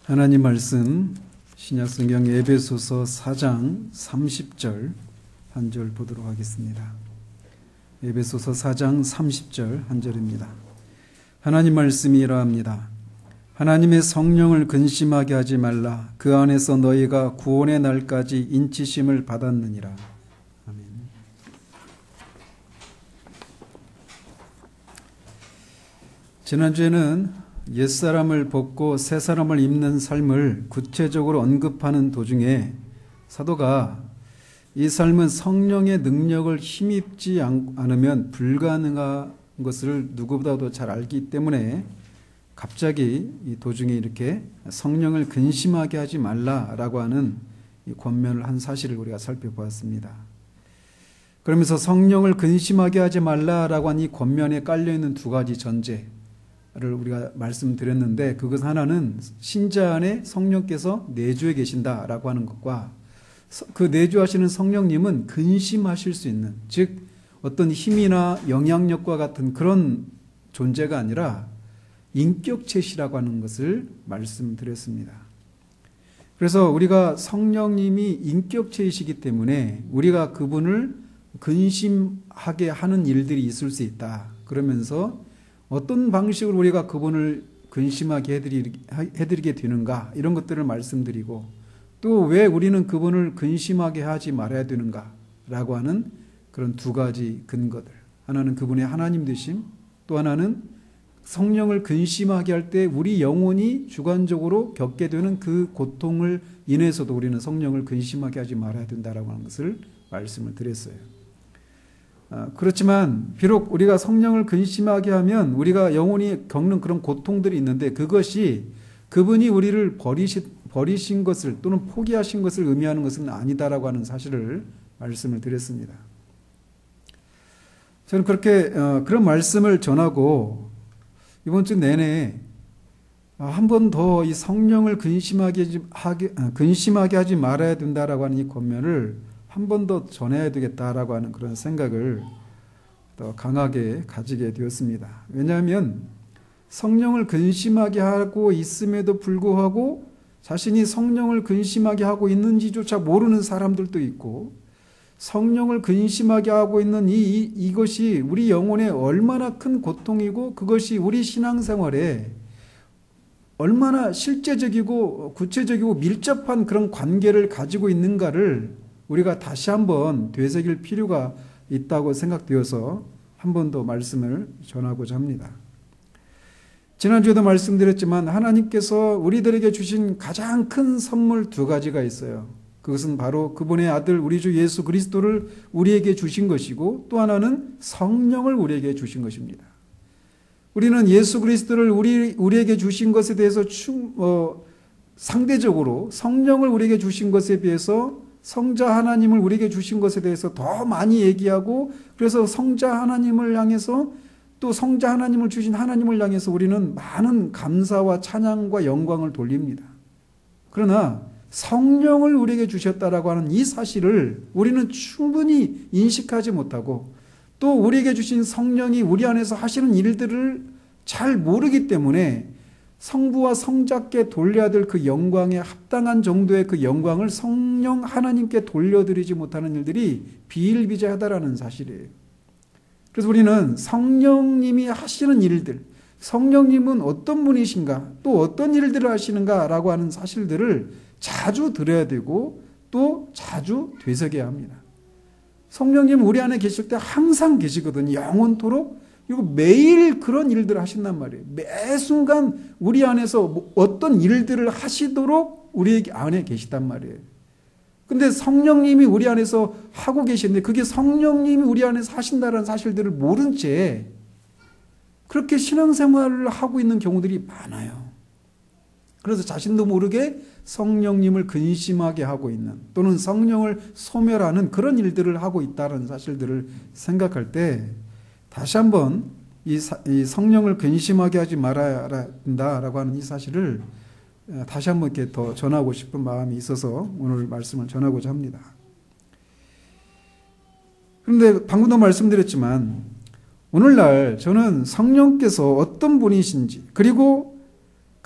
하나님 말씀 신약성경 에베소서 4장 30절 한 절 보도록 하겠습니다. 에베소서 4장 30절 한 절입니다. 하나님 말씀이 이러합니다. 하나님의 성령을 근심하게 하지 말라. 그 안에서 너희가 구원의 날까지 인치심을 받았느니라. 아멘. 지난주에는 옛사람을 벗고 새사람을 입는 삶을 구체적으로 언급하는 도중에 사도가 이 삶은 성령의 능력을 힘입지 않으면 불가능한 것을 누구보다도 잘 알기 때문에 갑자기 이 도중에 이렇게 성령을 근심하게 하지 말라라고 하는 이 권면을 한 사실을 우리가 살펴보았습니다. 그러면서 성령을 근심하게 하지 말라라고 한 이 권면에 깔려있는 두 가지 전제를 우리가 말씀드렸는데, 그것 하나는 신자 안에 성령께서 내주해 계신다라고 하는 것과 그 내주하시는 성령님은 근심하실 수 있는, 즉 어떤 힘이나 영향력과 같은 그런 존재가 아니라 인격체시라고 하는 것을 말씀드렸습니다. 그래서 우리가 성령님이 인격체이시기 때문에 우리가 그분을 근심하게 하는 일들이 있을 수 있다. 그러면서 어떤 방식으로 우리가 그분을 근심하게 해드리게 되는가, 이런 것들을 말씀드리고, 또 왜 우리는 그분을 근심하게 하지 말아야 되는가 라고 하는 그런 두 가지 근거들, 하나는 그분의 하나님 되심, 또 하나는 성령을 근심하게 할 때 우리 영혼이 주관적으로 겪게 되는 그 고통을 인해서도 우리는 성령을 근심하게 하지 말아야 된다라고 하는 것을 말씀을 드렸어요. 그렇지만 비록 우리가 성령을 근심하게 하면 우리가 영혼이 겪는 그런 고통들이 있는데, 그것이 그분이 우리를 버리신 것을 또는 포기하신 것을 의미하는 것은 아니다라고 하는 사실을 말씀을 드렸습니다. 저는 그렇게 그런 말씀을 전하고 이번 주 내내 한 번 더 이 성령을 근심하게 하지 말아야 된다라고 하는 이 권면을 한 번 더 전해야 되겠다라고 하는 그런 생각을 더 강하게 가지게 되었습니다. 왜냐하면 성령을 근심하게 하고 있음에도 불구하고 자신이 성령을 근심하게 하고 있는지조차 모르는 사람들도 있고, 성령을 근심하게 하고 있는 이것이 우리 영혼에 얼마나 큰 고통이고, 그것이 우리 신앙생활에 얼마나 실제적이고 구체적이고 밀접한 그런 관계를 가지고 있는가를 우리가 다시 한번 되새길 필요가 있다고 생각되어서 한 번 더 말씀을 전하고자 합니다. 지난주에도 말씀드렸지만 하나님께서 우리들에게 주신 가장 큰 선물 두 가지가 있어요. 그것은 바로 그분의 아들 우리 주 예수 그리스도를 우리에게 주신 것이고, 또 하나는 성령을 우리에게 주신 것입니다. 우리는 예수 그리스도를 우리에게 주신 것에 대해서 상대적으로 성령을 우리에게 주신 것에 비해서 성자 하나님을 우리에게 주신 것에 대해서 더 많이 얘기하고, 그래서 성자 하나님을 향해서, 또 성자 하나님을 주신 하나님을 향해서 우리는 많은 감사와 찬양과 영광을 돌립니다. 그러나 성령을 우리에게 주셨다라고 하는 이 사실을 우리는 충분히 인식하지 못하고, 또 우리에게 주신 성령이 우리 안에서 하시는 일들을 잘 모르기 때문에 성부와 성자께 돌려야 될 그 영광에 합당한 정도의 그 영광을 성령 하나님께 돌려드리지 못하는 일들이 비일비재하다라는 사실이에요. 그래서 우리는 성령님이 하시는 일들, 성령님은 어떤 분이신가, 또 어떤 일들을 하시는가 라고 하는 사실들을 자주 들어야 되고, 또 자주 되새겨야 합니다. 성령님은 우리 안에 계실 때 항상 계시거든요. 영원토록. 그리고 매일 그런 일들을 하신단 말이에요. 매 순간 우리 안에서 어떤 일들을 하시도록 우리 안에 계시단 말이에요. 근데 성령님이 우리 안에서 하고 계시는데, 그게 성령님이 우리 안에서 하신다는 사실들을 모른 채 그렇게 신앙생활을 하고 있는 경우들이 많아요. 그래서 자신도 모르게 성령님을 근심하게 하고 있는, 또는 성령을 소멸하는 그런 일들을 하고 있다는 사실들을 생각할 때 다시 한번 이 성령을 근심하게 하지 말아야 된다라고 하는 이 사실을 다시 한번 이렇게 더 전하고 싶은 마음이 있어서 오늘 말씀을 전하고자 합니다. 그런데 방금도 말씀드렸지만, 오늘날 저는 성령께서 어떤 분이신지, 그리고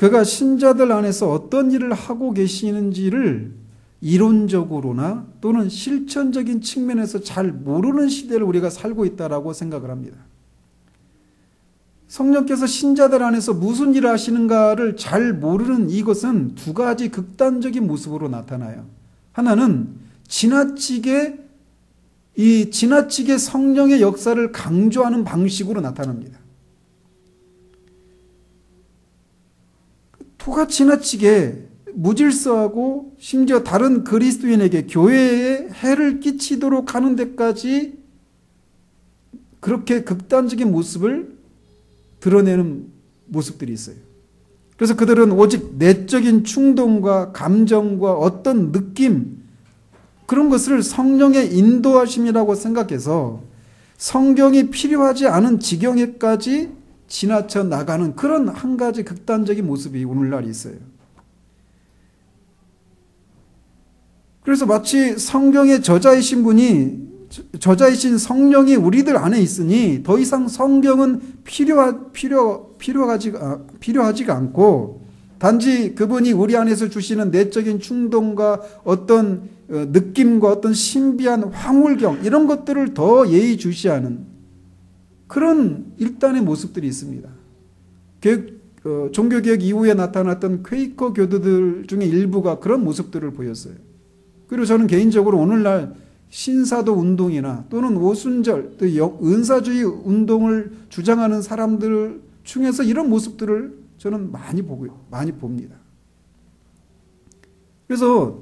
그가 신자들 안에서 어떤 일을 하고 계시는지를 이론적으로나 또는 실천적인 측면에서 잘 모르는 시대를 우리가 살고 있다라고 생각을 합니다. 성령께서 신자들 안에서 무슨 일을 하시는가를 잘 모르는 이것은 두 가지 극단적인 모습으로 나타나요. 하나는 지나치게 성령의 역사를 강조하는 방식으로 나타납니다. 토가 지나치게 무질서하고 심지어 다른 그리스도인에게 교회에 해를 끼치도록 하는 데까지 그렇게 극단적인 모습을 드러내는 모습들이 있어요. 그래서 그들은 오직 내적인 충동과 감정과 어떤 느낌, 그런 것을 성령의 인도하심이라고 생각해서 성경이 필요하지 않은 지경에까지 지나쳐 나가는 그런 한 가지 극단적인 모습이 오늘날 있어요. 그래서 마치 성경의 저자이신 성령이 우리들 안에 있으니 더 이상 성경은 필요하지가 않고 단지 그분이 우리 안에서 주시는 내적인 충동과 어떤 느낌과 어떤 신비한 황홀경 이런 것들을 더 예의주시하는 그런 일단의 모습들이 있습니다. 종교개혁 이후에 나타났던 퀘이커 교도들 중에 일부가 그런 모습들을 보였어요. 그리고 저는 개인적으로 오늘날 신사도 운동이나 또는 오순절, 또 은사주의 운동을 주장하는 사람들 중에서 이런 모습들을 저는 많이 봅니다. 그래서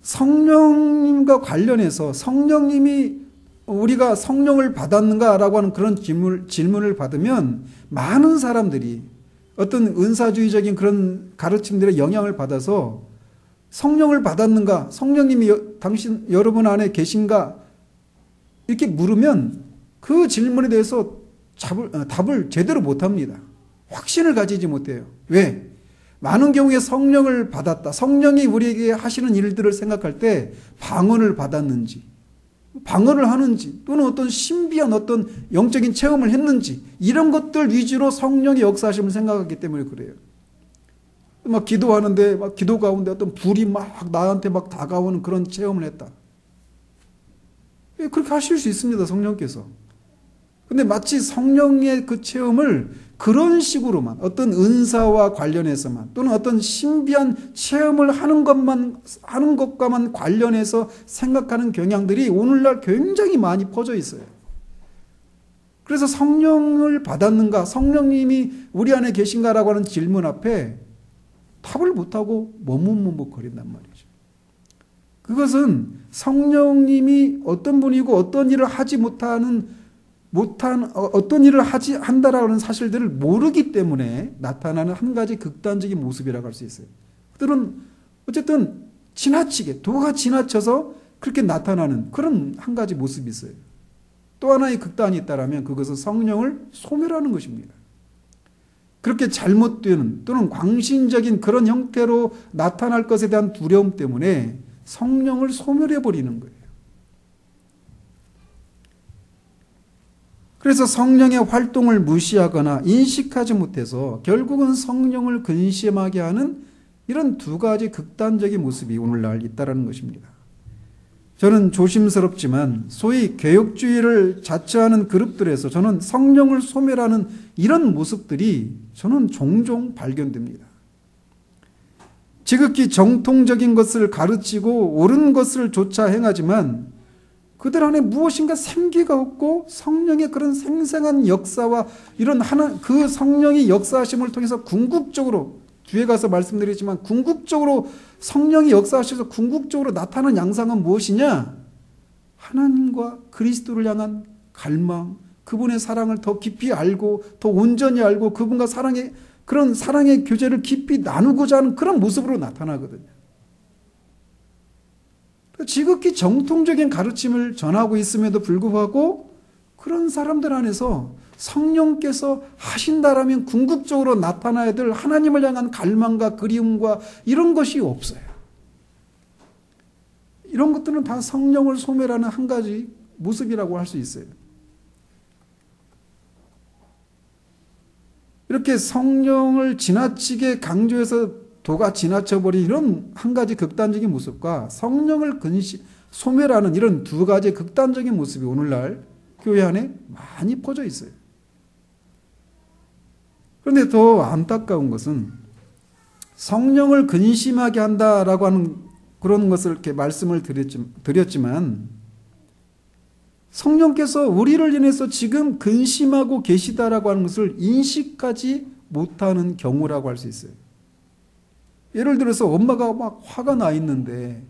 성령님과 관련해서 성령님이 우리가 성령을 받았는가라고 하는 그런 질문을 받으면 많은 사람들이 어떤 은사주의적인 그런 가르침들의 영향을 받아서 성령을 받았는가? 성령님이 여러분 안에 계신가? 이렇게 물으면 그 질문에 대해서 답을 제대로 못합니다. 확신을 가지지 못해요. 왜? 많은 경우에 성령을 받았다. 성령이 우리에게 하시는 일들을 생각할 때 방언을 받았는지, 방언을 하는지, 또는 어떤 신비한 어떤 영적인 체험을 했는지, 이런 것들 위주로 성령의 역사하심을 생각하기 때문에 그래요. 막 기도하는데 막 기도 가운데 어떤 불이 막 나한테 막 다가오는 그런 체험을 했다. 그렇게 하실 수 있습니다, 성령께서. 근데 마치 성령의 그 체험을 그런 식으로만 어떤 은사와 관련해서만 또는 어떤 신비한 체험을 하는 것과만 관련해서 생각하는 경향들이 오늘날 굉장히 많이 퍼져 있어요. 그래서 성령을 받았는가, 성령님이 우리 안에 계신가라고 하는 질문 앞에 답을 못하고 머뭇머뭇거린단 말이죠. 그것은 성령님이 어떤 분이고 어떤 일을 하지 어떤 일을 한다라는 사실들을 모르기 때문에 나타나는 한 가지 극단적인 모습이라고 할 수 있어요. 그들은 어쨌든 도가 지나쳐서 그렇게 나타나는 그런 한 가지 모습이 있어요. 또 하나의 극단이 있다면 그것은 성령을 소멸하는 것입니다. 그렇게 잘못되는 또는 광신적인 그런 형태로 나타날 것에 대한 두려움 때문에 성령을 소멸해버리는 거예요. 그래서 성령의 활동을 무시하거나 인식하지 못해서 결국은 성령을 근심하게 하는 이런 두 가지 극단적인 모습이 오늘날 있다는 것입니다. 저는 조심스럽지만 소위 개혁주의를 자처하는 그룹들에서 저는 성령을 소멸하는 이런 모습들이 저는 종종 발견됩니다. 지극히 정통적인 것을 가르치고 옳은 것을 조차 행하지만 그들 안에 무엇인가 생기가 없고 성령의 그런 생생한 역사와 이런 그 성령의 역사하심을 통해서 궁극적으로 뒤에 가서 말씀드리지만 궁극적으로 성령이 역사하셔서 궁극적으로 나타나는 양상은 무엇이냐? 하나님과 그리스도를 향한 갈망, 그분의 사랑을 더 깊이 알고 더 온전히 알고 그분과 그런 사랑의 교제를 깊이 나누고자 하는 그런 모습으로 나타나거든요. 지극히 정통적인 가르침을 전하고 있음에도 불구하고 그런 사람들 안에서 성령께서 하신다라면 궁극적으로 나타나야 될 하나님을 향한 갈망과 그리움과 이런 것이 없어요. 이런 것들은 다 성령을 소멸하는 한 가지 모습이라고 할 수 있어요. 이렇게 성령을 지나치게 강조해서 도가 지나쳐버린 이런 한 가지 극단적인 모습과 성령을 소멸하는 이런 두 가지 극단적인 모습이 오늘날 교회 안에 많이 퍼져 있어요. 그런데 더 안타까운 것은 성령을 근심하게 한다라고 하는 그런 것을 이렇게 말씀을 드렸지만 성령께서 우리를 인해서 지금 근심하고 계시다라고 하는 것을 인식하지 못하는 경우라고 할 수 있어요. 예를 들어서 엄마가 막 화가 나 있는데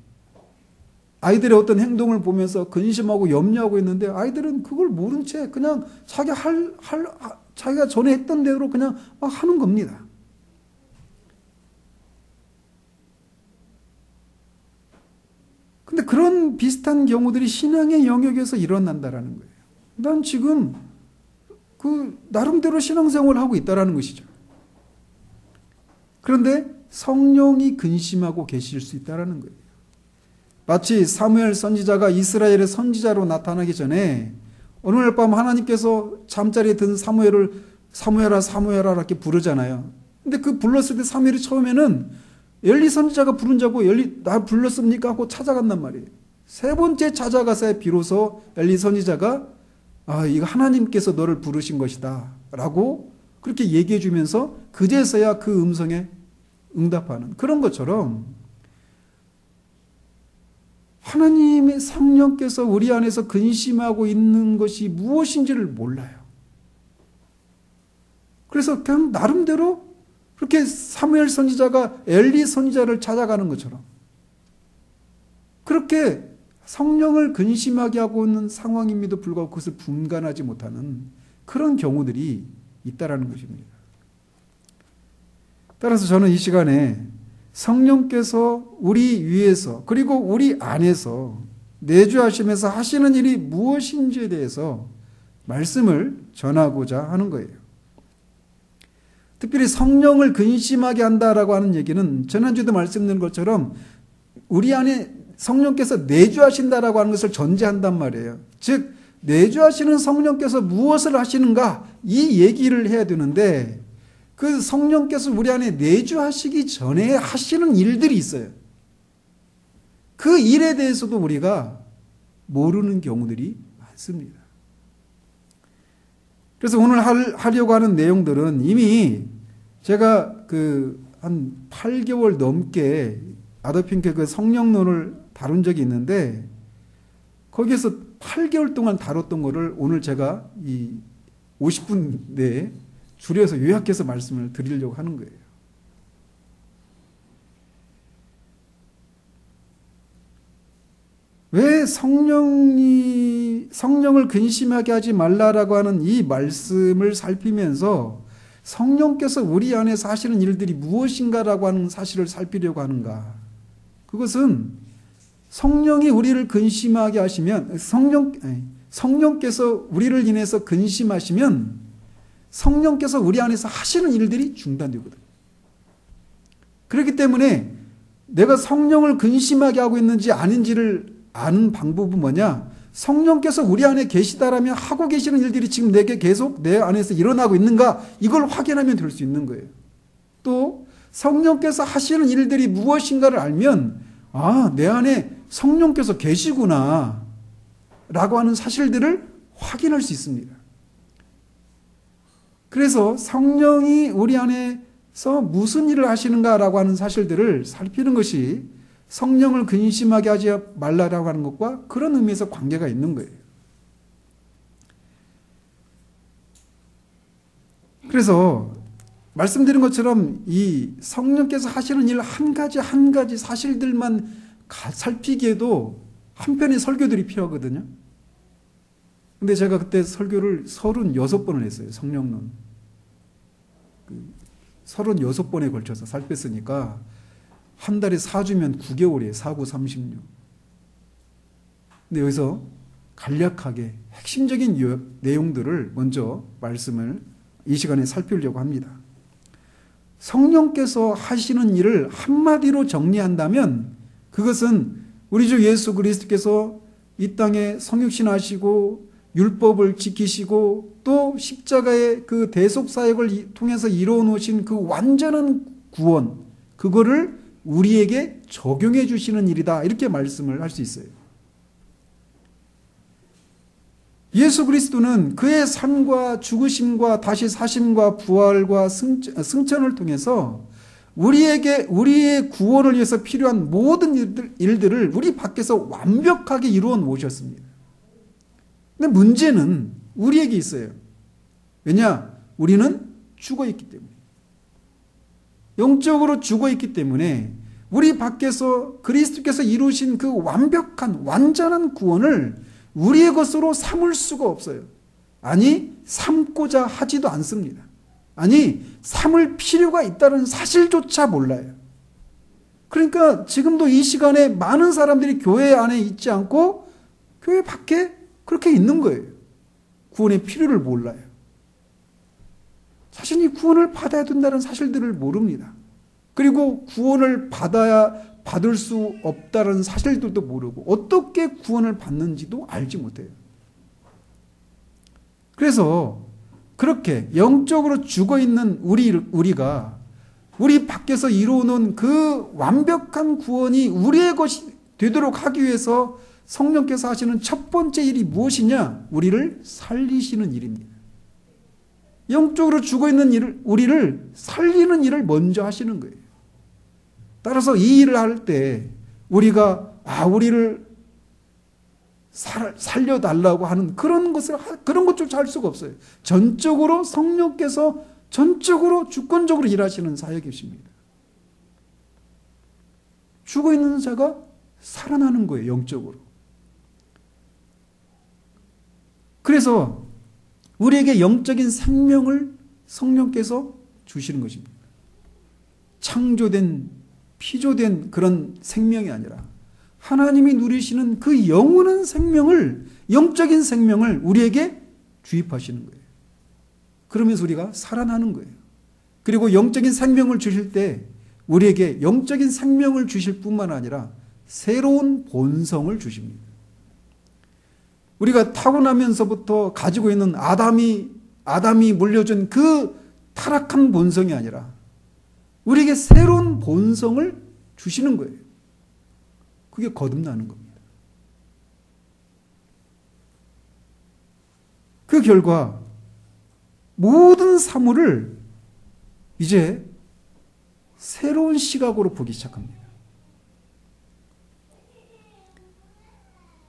아이들의 어떤 행동을 보면서 근심하고 염려하고 있는데 아이들은 그걸 모른 채 그냥 자기가 전에 했던 대로 그냥 막 하는 겁니다. 근데 그런 비슷한 경우들이 신앙의 영역에서 일어난다라는 거예요. 난 지금 나름대로 신앙생활을 하고 있다라는 것이죠. 그런데 성령이 근심하고 계실 수 있다라는 거예요. 마치 사무엘 선지자가 이스라엘의 선지자로 나타나기 전에 어느 날 밤 하나님께서 잠자리에 든 사무엘을 사무엘아 사무엘아 이렇게 부르잖아요. 근데 그 불렀을 때 사무엘이 처음에는 엘리 선지자가 부른 자고 엘리 나 불렀습니까? 하고 찾아간단 말이에요. 세 번째 찾아가서 비로소 엘리 선지자가 이거 하나님께서 너를 부르신 것이다 라고 그렇게 얘기해 주면서 그제서야 그 음성에 응답하는 그런 것처럼 하나님의 성령께서 우리 안에서 근심하고 있는 것이 무엇인지를 몰라요. 그래서 그냥 나름대로 그렇게 사무엘 선지자가 엘리 선지자를 찾아가는 것처럼 그렇게 성령을 근심하게 하고 있는 상황임에도 불구하고 그것을 분간하지 못하는 그런 경우들이 있다라는 것입니다. 따라서 저는 이 시간에 성령께서 우리 위에서 그리고 우리 안에서 내주하시면서 하시는 일이 무엇인지에 대해서 말씀을 전하고자 하는 거예요. 특별히 성령을 근심하게 한다라고 하는 얘기는 지난주에도 말씀드린 것처럼 우리 안에 성령께서 내주하신다라고 하는 것을 전제한단 말이에요. 즉 내주하시는 성령께서 무엇을 하시는가 이 얘기를 해야 되는데 그 성령께서 우리 안에 내주하시기 전에 하시는 일들이 있어요. 그 일에 대해서도 우리가 모르는 경우들이 많습니다. 그래서 오늘 하려고 하는 내용들은 이미 제가 한 8개월 넘게 아더핑크의 그 성령론을 다룬 적이 있는데 거기에서 8개월 동안 다뤘던 거를 오늘 제가 이 50분 내에 줄여서 요약해서 말씀을 드리려고 하는 거예요. 왜 성령을 근심하게 하지 말라라고 하는 이 말씀을 살피면서 성령께서 우리 안에서 하시는 일들이 무엇인가라고 하는 사실을 살피려고 하는가? 그것은 성령이 우리를 근심하게 하시면 성령께서 우리를 인해서 근심하시면 성령께서 우리 안에서 하시는 일들이 중단되거든요. 그렇기 때문에 내가 성령을 근심하게 하고 있는지 아닌지를 아는 방법은 뭐냐? 성령께서 우리 안에 계시다라면 하고 계시는 일들이 지금 내게 계속 내 안에서 일어나고 있는가? 이걸 확인하면 될 수 있는 거예요. 또 성령께서 하시는 일들이 무엇인가를 알면 내 안에 성령께서 계시구나 라고 하는 사실들을 확인할 수 있습니다. 그래서 성령이 우리 안에서 무슨 일을 하시는가라고 하는 사실들을 살피는 것이 성령을 근심하게 하지 말라라고 하는 것과 그런 의미에서 관계가 있는 거예요. 그래서 말씀드린 것처럼 이 성령께서 하시는 일 한 가지 사실들만 살피기에도 한 편의 설교들이 필요하거든요. 근데 제가 그때 설교를 36번을 했어요. 성령론. 36번에 걸쳐서 살폈으니까 한 달에 4주면 9개월이에요. 4, 9, 36. 근데 여기서 간략하게 핵심적인 내용들을 먼저 말씀을 이 시간에 살피려고 합니다. 성령께서 하시는 일을 한마디로 정리한다면 그것은 우리 주 예수 그리스도께서 이 땅에 성육신하시고 율법을 지키시고 또 십자가의 그 대속 사역을 통해서 이루어 놓으신 그 완전한 구원, 그거를 우리에게 적용해 주시는 일이다. 이렇게 말씀을 할 수 있어요. 예수 그리스도는 그의 삶과 죽으심과 다시 사심과 부활과 승천을 통해서 우리의 구원을 위해서 필요한 모든 일들을 우리 밖에서 완벽하게 이루어 놓으셨습니다. 근데 문제는 우리에게 있어요. 왜냐? 우리는 죽어 있기 때문에. 영적으로 죽어 있기 때문에 우리 밖에서 그리스도께서 이루신 그 완벽한 완전한 구원을 우리의 것으로 삼을 수가 없어요. 아니, 삼고자 하지도 않습니다. 아니, 삼을 필요가 있다는 사실조차 몰라요. 그러니까 지금도 이 시간에 많은 사람들이 교회 안에 있지 않고 교회 밖에 그렇게 있는 거예요. 구원의 필요를 몰라요. 자신이 구원을 받아야 된다는 사실들을 모릅니다. 그리고 구원을 받을 수 없다는 사실들도 모르고 어떻게 구원을 받는지도 알지 못해요. 그래서 그렇게 영적으로 죽어있는 우리가 우리 밖에서 이루어놓은 그 완벽한 구원이 우리의 것이 되도록 하기 위해서 성령께서 하시는 첫 번째 일이 무엇이냐? 우리를 살리시는 일입니다. 영적으로 죽어있는 우리를 살리는 일을 먼저 하시는 거예요. 따라서 이 일을 할 때 우리가 우리를 살려달라고 하는 그런 것조차 할 수가 없어요. 전적으로 성령께서 전적으로 주권적으로 일하시는 사역이십니다. 죽어있는 자가 살아나는 거예요. 영적으로. 그래서 우리에게 영적인 생명을 성령께서 주시는 것입니다. 창조된 피조된 그런 생명이 아니라 하나님이 누리시는 그 영원한 생명을, 영적인 생명을 우리에게 주입하시는 거예요. 그러면서 우리가 살아나는 거예요. 그리고 영적인 생명을 주실 때 우리에게 영적인 생명을 주실 뿐만 아니라 새로운 본성을 주십니다. 우리가 타고나면서부터 가지고 있는 아담이 물려준 그 타락한 본성이 아니라 우리에게 새로운 본성을 주시는 거예요. 그게 거듭나는 겁니다. 그 결과 모든 사물을 이제 새로운 시각으로 보기 시작합니다.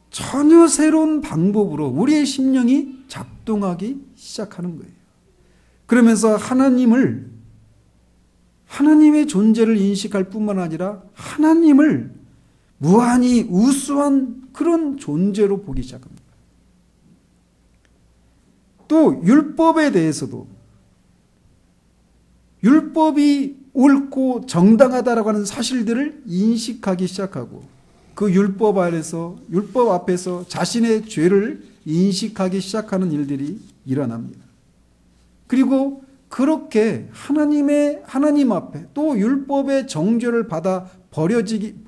전혀 새로운 방법으로 우리의 심령이 작동하기 시작하는 거예요. 그러면서 하나님의 존재를 인식할 뿐만 아니라 하나님을 무한히 우수한 그런 존재로 보기 시작합니다. 또 율법에 대해서도 율법이 옳고 정당하다라고 하는 사실들을 인식하기 시작하고 그 율법 앞에서 자신의 죄를 인식하기 시작하는 일들이 일어납니다. 그리고 그렇게 하나님 앞에 또 율법의 정죄를 받아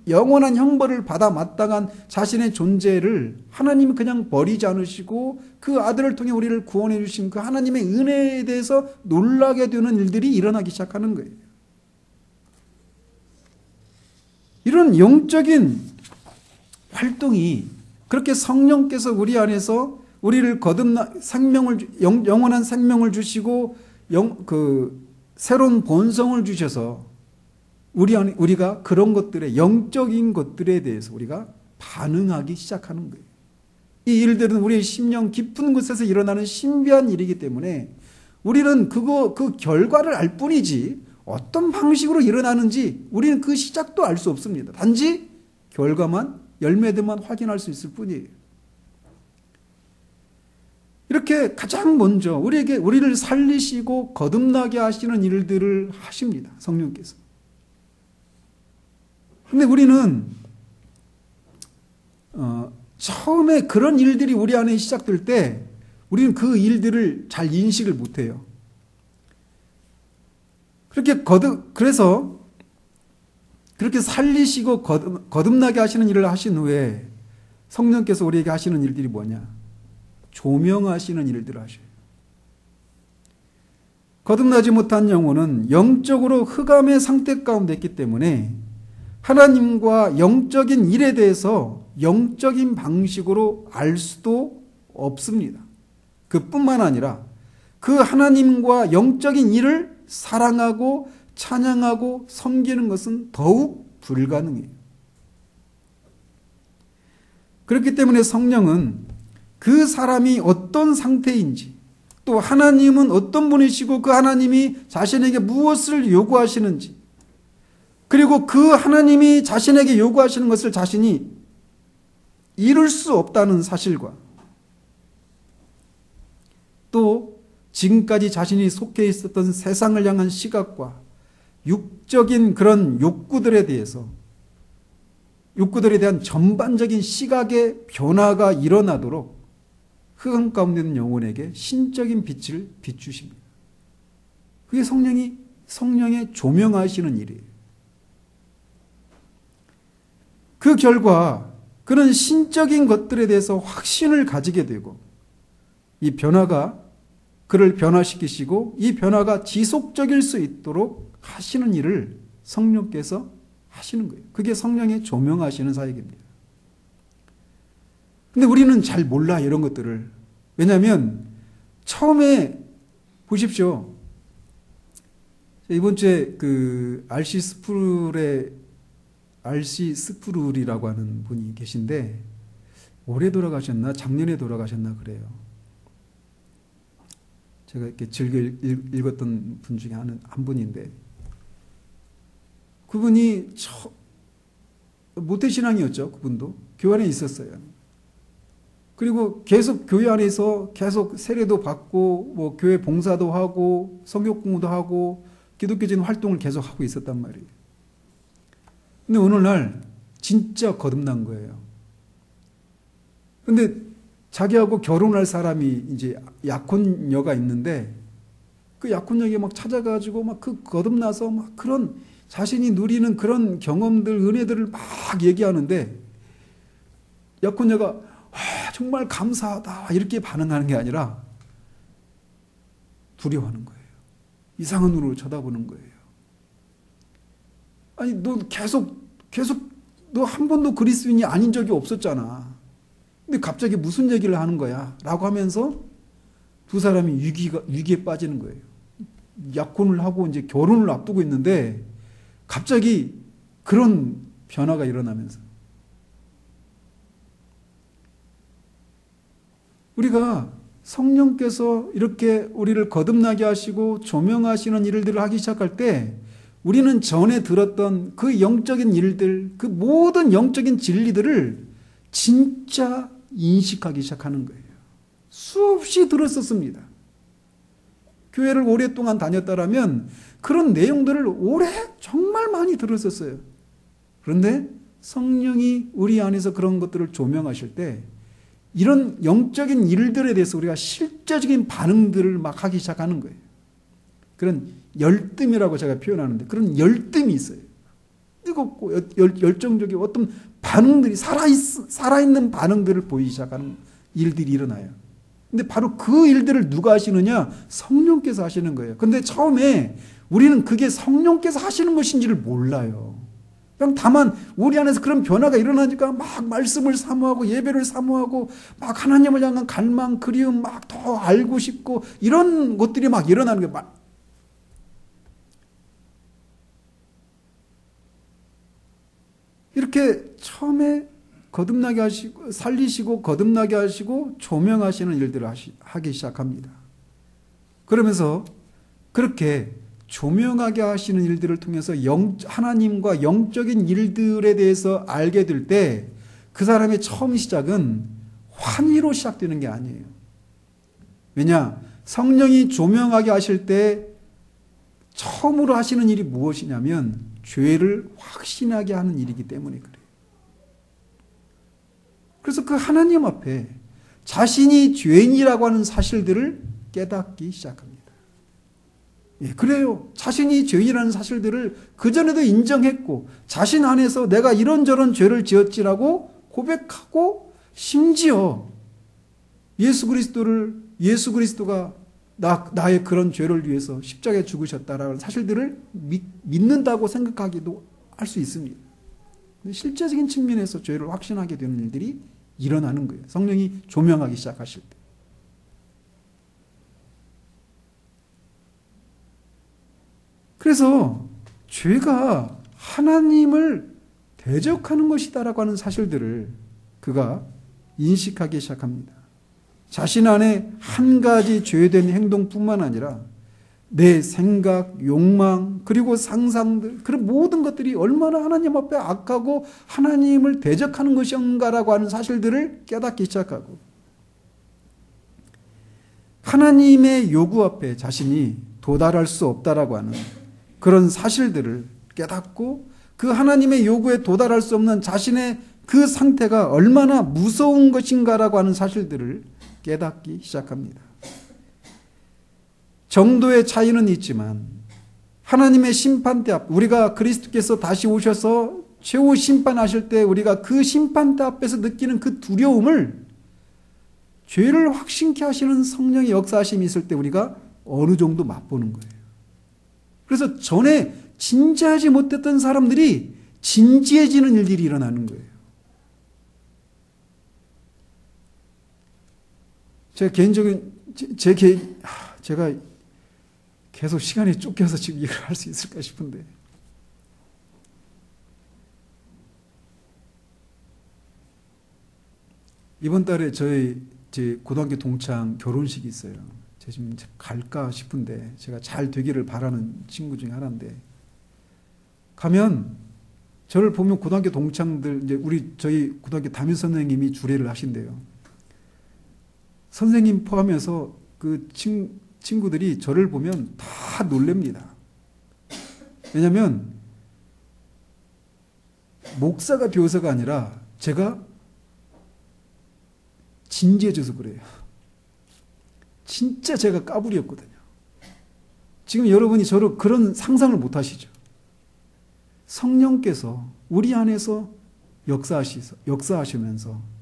영원한 형벌을 받아 마땅한 자신의 존재를 하나님이 그냥 버리지 않으시고 그 아들을 통해 우리를 구원해 주신 그 하나님의 은혜에 대해서 놀라게 되는 일들이 일어나기 시작하는 거예요. 이런 영적인 활동이 그렇게 성령께서 우리 안에서 우리를 영원한 생명을 주시고 새로운 본성을 주셔서 우리가 그런 영적인 것들에 대해서 우리가 반응하기 시작하는 거예요. 이 일들은 우리의 심령 깊은 곳에서 일어나는 신비한 일이기 때문에 우리는 그 결과를 알 뿐이지 어떤 방식으로 일어나는지 우리는 그 시작도 알 수 없습니다. 단지 열매들만 확인할 수 있을 뿐이에요. 이렇게 가장 먼저 우리를 살리시고 거듭나게 하시는 일들을 하십니다. 성령께서. 근데 우리는 처음에 그런 일들이 우리 안에 시작될 때 우리는 그 일들을 잘 인식을 못해요. 그래서 그렇게 살리시고 거듭나게 하시는 일을 하신 후에 성령께서 우리에게 하시는 일들이 뭐냐? 조명하시는 일들을 하셔요. 거듭나지 못한 영혼은 영적으로 흑암의 상태 가운데 있기 때문에 하나님과 영적인 일에 대해서 영적인 방식으로 알 수도 없습니다. 그뿐만 아니라 그 하나님과 영적인 일을 사랑하고 찬양하고 섬기는 것은 더욱 불가능해요. 그렇기 때문에 성령은 그 사람이 어떤 상태인지, 또 하나님은 어떤 분이시고 그 하나님이 자신에게 무엇을 요구하시는지, 그리고 그 하나님이 자신에게 요구하시는 것을 자신이 이룰 수 없다는 사실과, 또 지금까지 자신이 속해 있었던 세상을 향한 시각과 육적인 그런 욕구들에 대한 전반적인 시각의 변화가 일어나도록 흑암 가운데 있는 영혼에게 신적인 빛을 비추십니다. 그게 성령의 조명하시는 일이에요. 그 결과 그는 신적인 것들에 대해서 확신을 가지게 되고, 이 변화가 그를 변화시키시고 이 변화가 지속적일 수 있도록 하시는 일을 성령께서 하시는 거예요. 그게 성령의 조명하시는 사역입니다. 근데 우리는 잘 몰라, 이런 것들을. 왜냐하면 처음에 보십시오. 이번 주에 그 RC 스프룰이라고 하는 분이 계신데, 올해 돌아가셨나 작년에 돌아가셨나 그래요. 제가 이렇게 즐겨 읽었던 분 중에 한 분인데, 그분이 모태신앙이었죠. 그분도 교회 안에 있었어요. 그리고 계속 교회 안에서 계속 세례도 받고 뭐 교회 봉사도 하고 성경 공부도 하고 기독교적인 활동을 계속 하고 있었단 말이에요. 근데 어느 날 진짜 거듭난 거예요. 근데 자기하고 결혼할 사람이 이제 약혼녀가 있는데, 그 약혼녀에게 막 찾아가지고 막 그 거듭나서 막 그런 자신이 누리는 그런 경험들, 은혜들을 막 얘기하는데, 약혼녀가 정말 감사하다 이렇게 반응하는 게 아니라 두려워하는 거예요. 이상한 눈으로 쳐다보는 거예요. 아니, 너 계속 너 한 번도 그리스도인이 아닌 적이 없었잖아. 근데 갑자기 무슨 얘기를 하는 거야? 라고 하면서 두 사람이 위기에 빠지는 거예요. 약혼을 하고 이제 결혼을 앞두고 있는데 갑자기 그런 변화가 일어나면서, 우리가 성령께서 이렇게 우리를 거듭나게 하시고 조명하시는 일들을 하기 시작할 때, 우리는 전에 들었던 그 영적인 일들, 그 모든 영적인 진리들을 진짜 인식하기 시작하는 거예요. 수없이 들었었습니다. 교회를 오랫동안 다녔다라면 그런 내용들을 정말 많이 들었었어요. 그런데 성령이 우리 안에서 그런 것들을 조명하실 때, 이런 영적인 일들에 대해서 우리가 실제적인 반응들을 막 하기 시작하는 거예요. 그런 열뜸이라고 제가 표현하는데, 그런 열뜸이 있어요. 뜨겁고 열정적인 어떤 반응들이, 살아있는 반응들을 보이기 시작하는 일들이 일어나요. 근데 바로 그 일들을 누가 하시느냐? 성령께서 하시는 거예요. 근데 처음에 우리는 그게 성령께서 하시는 것인지를 몰라요. 그냥 다만 우리 안에서 그런 변화가 일어나니까 막 말씀을 사모하고 예배를 사모하고 막 하나님을 향한 갈망, 그리움, 막 더 알고 싶고 이런 것들이 막 일어나는 거예요. 이렇게 처음에 거듭나게 하시고, 살리시고 거듭나게 하시고 조명하시는 일들을 하기 시작합니다. 그러면서 그렇게 조명하게 하시는 일들을 통해서 하나님과 영적인 일들에 대해서 알게 될 때, 그 사람의 처음 시작은 환희로 시작되는 게 아니에요. 왜냐? 성령이 조명하게 하실 때 처음으로 하시는 일이 무엇이냐면 죄를 확신하게 하는 일이기 때문에 그래요. 그래서 그 하나님 앞에 자신이 죄인이라고 하는 사실들을 깨닫기 시작합니다. 예, 그래요. 자신이 죄인이라는 사실들을 그전에도 인정했고, 자신 안에서 내가 이런저런 죄를 지었지라고 고백하고, 심지어 예수 그리스도가 나의 그런 죄를 위해서 십자가에 죽으셨다라는 사실들을 믿는다고 생각하기도 할 수 있습니다. 실제적인 측면에서 죄를 확신하게 되는 일들이 일어나는 거예요. 성령이 조명하기 시작하실 때. 그래서 죄가 하나님을 대적하는 것이다라고 하는 사실들을 그가 인식하기 시작합니다. 자신 안에 한 가지 죄된 행동뿐만 아니라 내 생각, 욕망, 그리고 상상들, 그런 모든 것들이 얼마나 하나님 앞에 악하고 하나님을 대적하는 것인가라고 하는 사실들을 깨닫기 시작하고, 하나님의 요구 앞에 자신이 도달할 수 없다라고 하는 그런 사실들을 깨닫고, 그 하나님의 요구에 도달할 수 없는 자신의 그 상태가 얼마나 무서운 것인가라고 하는 사실들을 깨닫기 시작합니다. 정도의 차이는 있지만 하나님의 심판대 앞, 우리가 그리스도께서 다시 오셔서 최후 심판하실 때 우리가 그 심판대 앞에서 느끼는 그 두려움을 죄를 확신케 하시는 성령의 역사하심이 있을 때 우리가 어느 정도 맛보는 거예요. 그래서 전에 진지하지 못했던 사람들이 진지해지는 일들이 일어나는 거예요. 제가 개인적인 제가 계속 시간에 쫓겨서 지금 이걸 할 수 있을까 싶은데, 이번 달에 제 고등학교 동창 결혼식이 있어요. 제가 지금 갈까 싶은데, 제가 잘 되기를 바라는 친구 중에 하나인데, 가면 저를 보면 고등학교 동창들, 이제 저희 고등학교 담임 선생님이 주례를 하신대요. 선생님 포함해서 그 친구들이 저를 보면 다 놀랍니다. 왜냐하면 목사가 비워서가 아니라 제가 진지해져서 그래요. 진짜 제가 까불이었거든요. 지금 여러분이 저를 그런 상상을 못 하시죠. 성령께서 우리 안에서 역사하시면서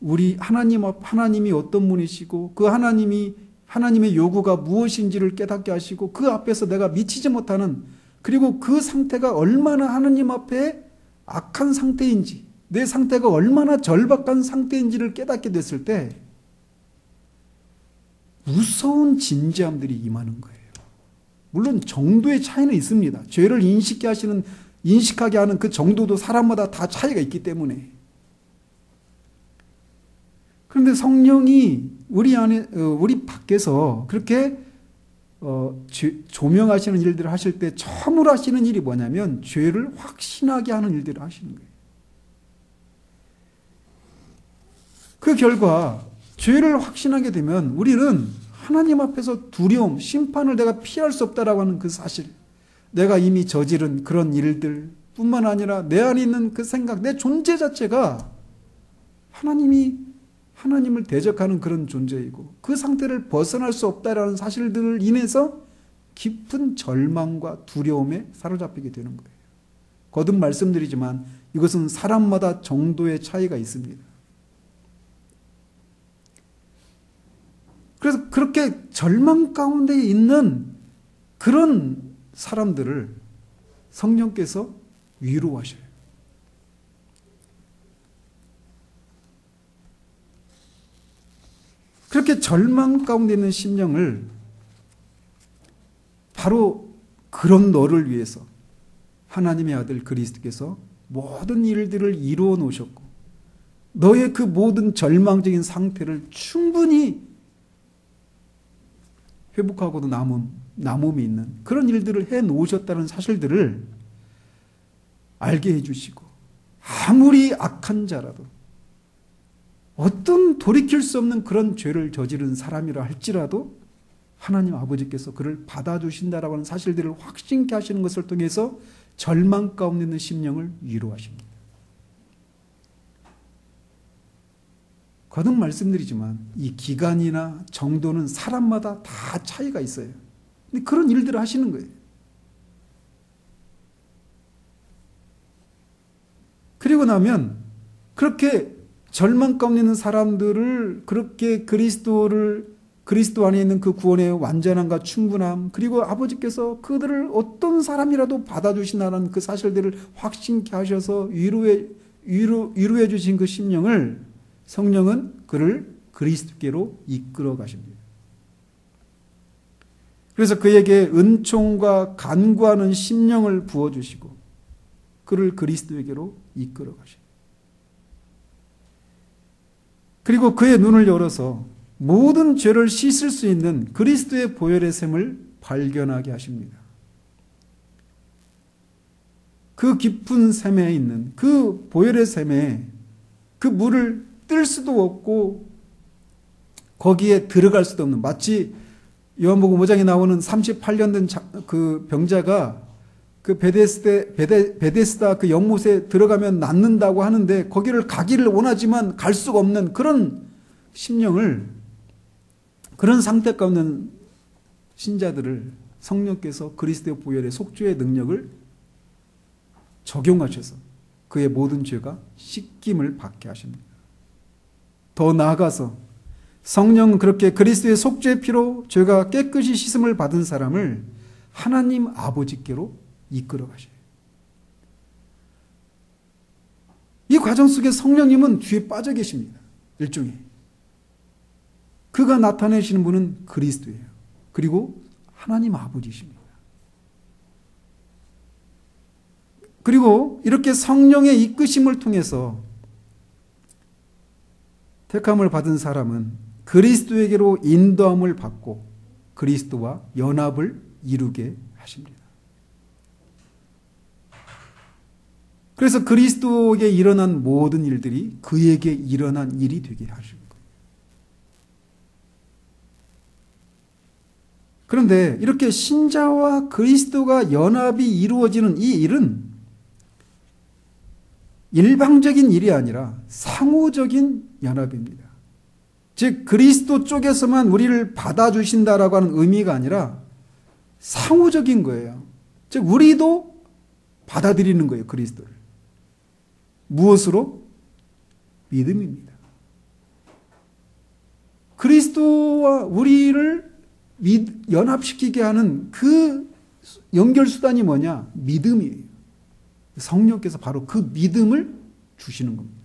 우리 하나님이 어떤 분이시고 그 하나님의 요구가 무엇인지를 깨닫게 하시고, 그 앞에서 내가 미치지 못하는, 그리고 그 상태가 얼마나 하나님 앞에 악한 상태인지, 내 상태가 얼마나 절박한 상태인지를 깨닫게 됐을 때 무서운 진지함들이 임하는 거예요. 물론 정도의 차이는 있습니다. 죄를 인식하게 하는 그 정도도 사람마다 다 차이가 있기 때문에. 그런데 성령이 우리 밖에서 그렇게 조명하시는 일들을 하실 때 처음으로 하시는 일이 뭐냐면 죄를 확신하게 하는 일들을 하시는 거예요. 그 결과 죄를 확신하게 되면 우리는 하나님 앞에서 두려움, 심판을 내가 피할 수 없다라고 하는 그 사실, 내가 이미 저지른 그런 일들 뿐만 아니라 내 안에 있는 그 생각, 내 존재 자체가 하나님을 대적하는 그런 존재이고, 그 상태를 벗어날 수 없다라는 사실들을 인해서 깊은 절망과 두려움에 사로잡히게 되는 거예요. 거듭 말씀드리지만 이것은 사람마다 정도의 차이가 있습니다. 그래서 그렇게 절망 가운데 있는 그런 사람들을 성령께서 위로하셔요. 그렇게 절망 가운데 있는 심령을 바로 그런 너를 위해서 하나님의 아들 그리스도께서 모든 일들을 이루어 놓으셨고, 너의 그 모든 절망적인 상태를 충분히 회복하고도 남음이 있는 그런 일들을 해 놓으셨다는 사실들을 알게 해주시고, 아무리 악한 자라도, 어떤 돌이킬 수 없는 그런 죄를 저지른 사람이라 할지라도 하나님 아버지께서 그를 받아주신다라고 하는 사실들을 확신케 하시는 것을 통해서 절망 가운데 있는 심령을 위로하십니다. 거듭 말씀드리지만 이 기간이나 정도는 사람마다 다 차이가 있어요. 근데 그런 일들을 하시는 거예요. 그리고 나면 그렇게 절망 가운데 있는 사람들을 그렇게 그리스도 안에 있는 그 구원의 완전함과 충분함, 그리고 아버지께서 그들을 어떤 사람이라도 받아주신다는 그 사실들을 확신케 하셔서 위로해 주신 그 심령을 성령은 그를 그리스도께로 이끌어 가십니다. 그래서 그에게 은총과 간구하는 심령을 부어주시고 그를 그리스도에게로 이끌어 가십니다. 그리고 그의 눈을 열어서 모든 죄를 씻을 수 있는 그리스도의 보혈의 샘을 발견하게 하십니다. 그 깊은 샘에 있는 그 보혈의 샘에 그 물을 뜰 수도 없고 거기에 들어갈 수도 없는, 마치 요한복음 5장에 나오는 38년 된 그 병자가 그 베데스다 그 연못에 들어가면 낫는다고 하는데 거기를 가기를 원하지만 갈 수가 없는 그런 심령을, 그런 상태 가운데 있는 신자들을 성령께서 그리스도의 보혈의 속죄의 능력을 적용하셔서 그의 모든 죄가 씻김을 받게 하십니다. 더 나아가서 성령은 그렇게 그리스도의 속죄의 피로 죄가 깨끗이 씻음을 받은 사람을 하나님 아버지께로 이끌어 가셔요. 이 과정 속에 성령님은 뒤에 빠져 계십니다. 일종의. 그가 나타내시는 분은 그리스도예요. 그리고 하나님 아버지십니다. 그리고 이렇게 성령의 이끄심을 통해서 택함을 받은 사람은 그리스도에게로 인도함을 받고 그리스도와 연합을 이루게 하십니다. 그래서 그리스도에게 일어난 모든 일들이 그에게 일어난 일이 되게 하신 거예요. 그런데 이렇게 신자와 그리스도가 연합이 이루어지는 이 일은 일방적인 일이 아니라 상호적인 연합입니다. 즉 그리스도 쪽에서만 우리를 받아주신다라고 하는 의미가 아니라 상호적인 거예요. 즉 우리도 받아들이는 거예요. 그리스도를. 무엇으로? 믿음입니다. 그리스도와 우리를 연합시키게 하는 그 연결수단이 뭐냐? 믿음이에요. 성령께서 바로 그 믿음을 주시는 겁니다.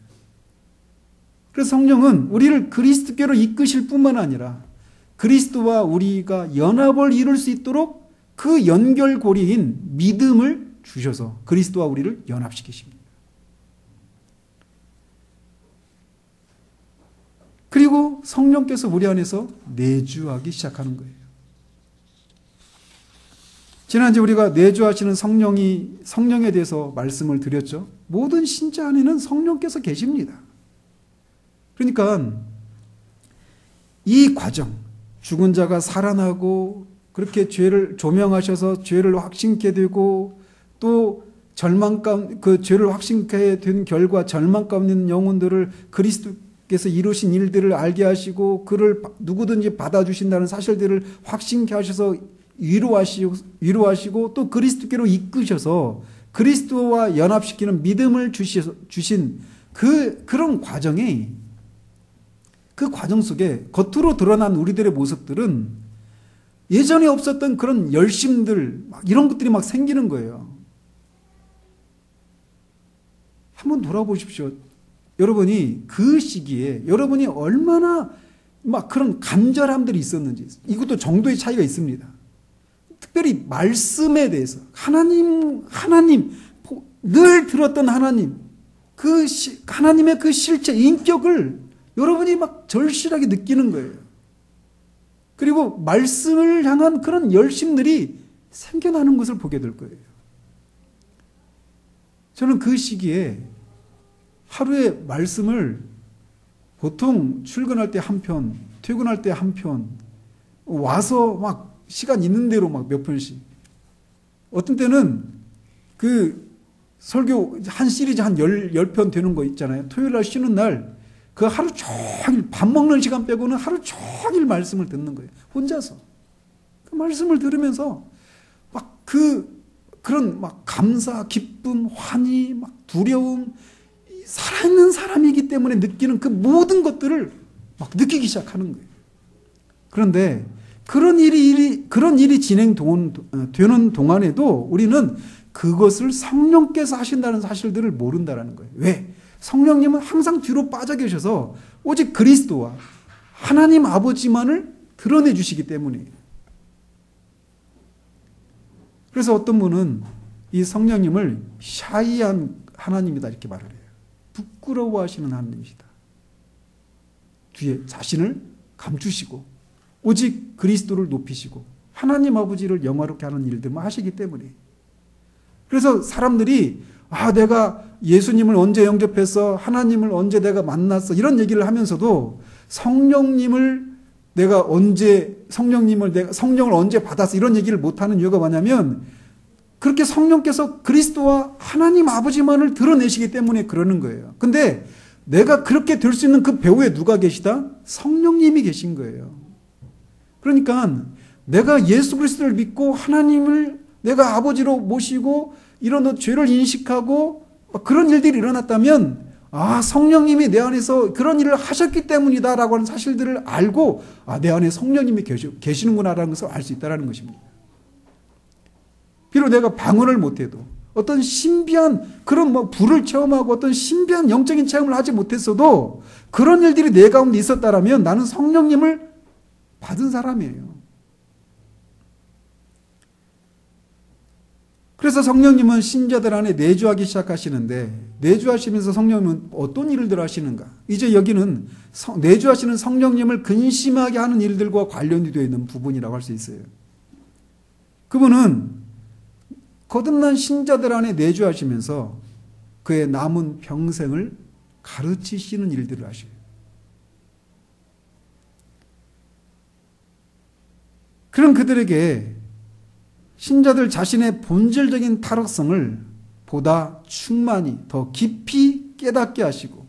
그래서 성령은 우리를 그리스도께로 이끄실 뿐만 아니라 그리스도와 우리가 연합을 이룰 수 있도록 그 연결고리인 믿음을 주셔서 그리스도와 우리를 연합시키십니다. 그리고 성령께서 우리 안에서 내주하기 시작하는 거예요. 지난주에 우리가 내주하시는 성령에 대해서 말씀을 드렸죠. 모든 신자 안에는 성령께서 계십니다. 그러니까 이 과정, 죽은 자가 살아나고 그렇게 죄를 조명하셔서 죄를 확신케 되고 또 그 죄를 확신케 된 결과 절망 가운데 있는 영혼들을 그리스도께서 이루신 일들을 알게 하시고 그를 누구든지 받아주신다는 사실들을 확신케 하셔서 위로하시고 또 그리스도께로 이끄셔서 그리스도와 연합시키는 믿음을 주신 그런 과정에, 그 과정 속에 겉으로 드러난 우리들의 모습들은 예전에 없었던 그런 열심들, 이런 것들이 막 생기는 거예요. 한번 돌아보십시오. 여러분이 그 시기에 여러분이 얼마나 막 그런 간절함들이 있었는지. 이것도 정도의 차이가 있습니다. 특별히 말씀에 대해서 하나님 늘 들었던 하나님, 하나님의 그 실체, 인격을 여러분이 막 절실하게 느끼는 거예요. 그리고 말씀을 향한 그런 열심들이 생겨나는 것을 보게 될 거예요. 저는 그 시기에 하루에 말씀을 보통 출근할 때 한 편, 퇴근할 때 한 편, 와서 막 시간 있는 대로 막 몇 편씩. 어떤 때는 그 설교 한 시리즈 한 10편 되는 거 있잖아요. 토요일 날 쉬는 날 그 하루 종일 밥 먹는 시간 빼고는 하루 종일 말씀을 듣는 거예요. 혼자서. 그 말씀을 들으면서 막 그런 막 감사, 기쁨, 환희, 막 두려움, 살아있는 사람이기 때문에 느끼는 그 모든 것들을 막 느끼기 시작하는 거예요. 그런데 그런 일이 진행되는 동안에도 우리는 그것을 성령께서 하신다는 사실들을 모른다는 거예요. 왜? 성령님은 항상 뒤로 빠져 계셔서 오직 그리스도와 하나님 아버지만을 드러내 주시기 때문이에요. 그래서 어떤 분은 이 성령님을 샤이한 하나님이다 이렇게 말을 해요. 부끄러워하시는 하나님이시다. 뒤에 자신을 감추시고 오직 그리스도를 높이시고 하나님 아버지를 영화롭게 하는 일들만 하시기 때문에. 그래서 사람들이 내가 예수님을 언제 영접했어? 하나님을 언제 내가 만났어? 이런 얘기를 하면서도 성령을 성령을 언제 받았어? 이런 얘기를 못하는 이유가 뭐냐면 그렇게 성령께서 그리스도와 하나님 아버지만을 드러내시기 때문에 그러는 거예요. 근데 내가 그렇게 될 수 있는 그 배후에 누가 계시다? 성령님이 계신 거예요. 그러니까 내가 예수 그리스도를 믿고 하나님을 내가 아버지로 모시고 이런 죄를 인식하고 그런 일들이 일어났다면 성령님이 내 안에서 그런 일을 하셨기 때문이다라고 하는 사실들을 알고 내 안에 성령님이 계시는구나라는 것을 알 수 있다는 것입니다. 비록 내가 방언을 못해도 어떤 신비한 그런 불을 체험하고 어떤 신비한 영적인 체험을 하지 못했어도 그런 일들이 내 가운데 있었다라면 나는 성령님을 받은 사람이에요. 그래서 성령님은 신자들 안에 내주하기 시작하시는데 내주하시면서 성령님은 어떤 일들을 하시는가? 이제 여기는 내주하시는 성령님을 근심하게 하는 일들과 관련이 되어 있는 부분이라고 할 수 있어요. 그분은 거듭난 신자들 안에 내주하시면서 그의 남은 평생을 가르치시는 일들을 하셔요. 그런 그들에게 신자들 자신의 본질적인 타락성을 보다 충만히 더 깊이 깨닫게 하시고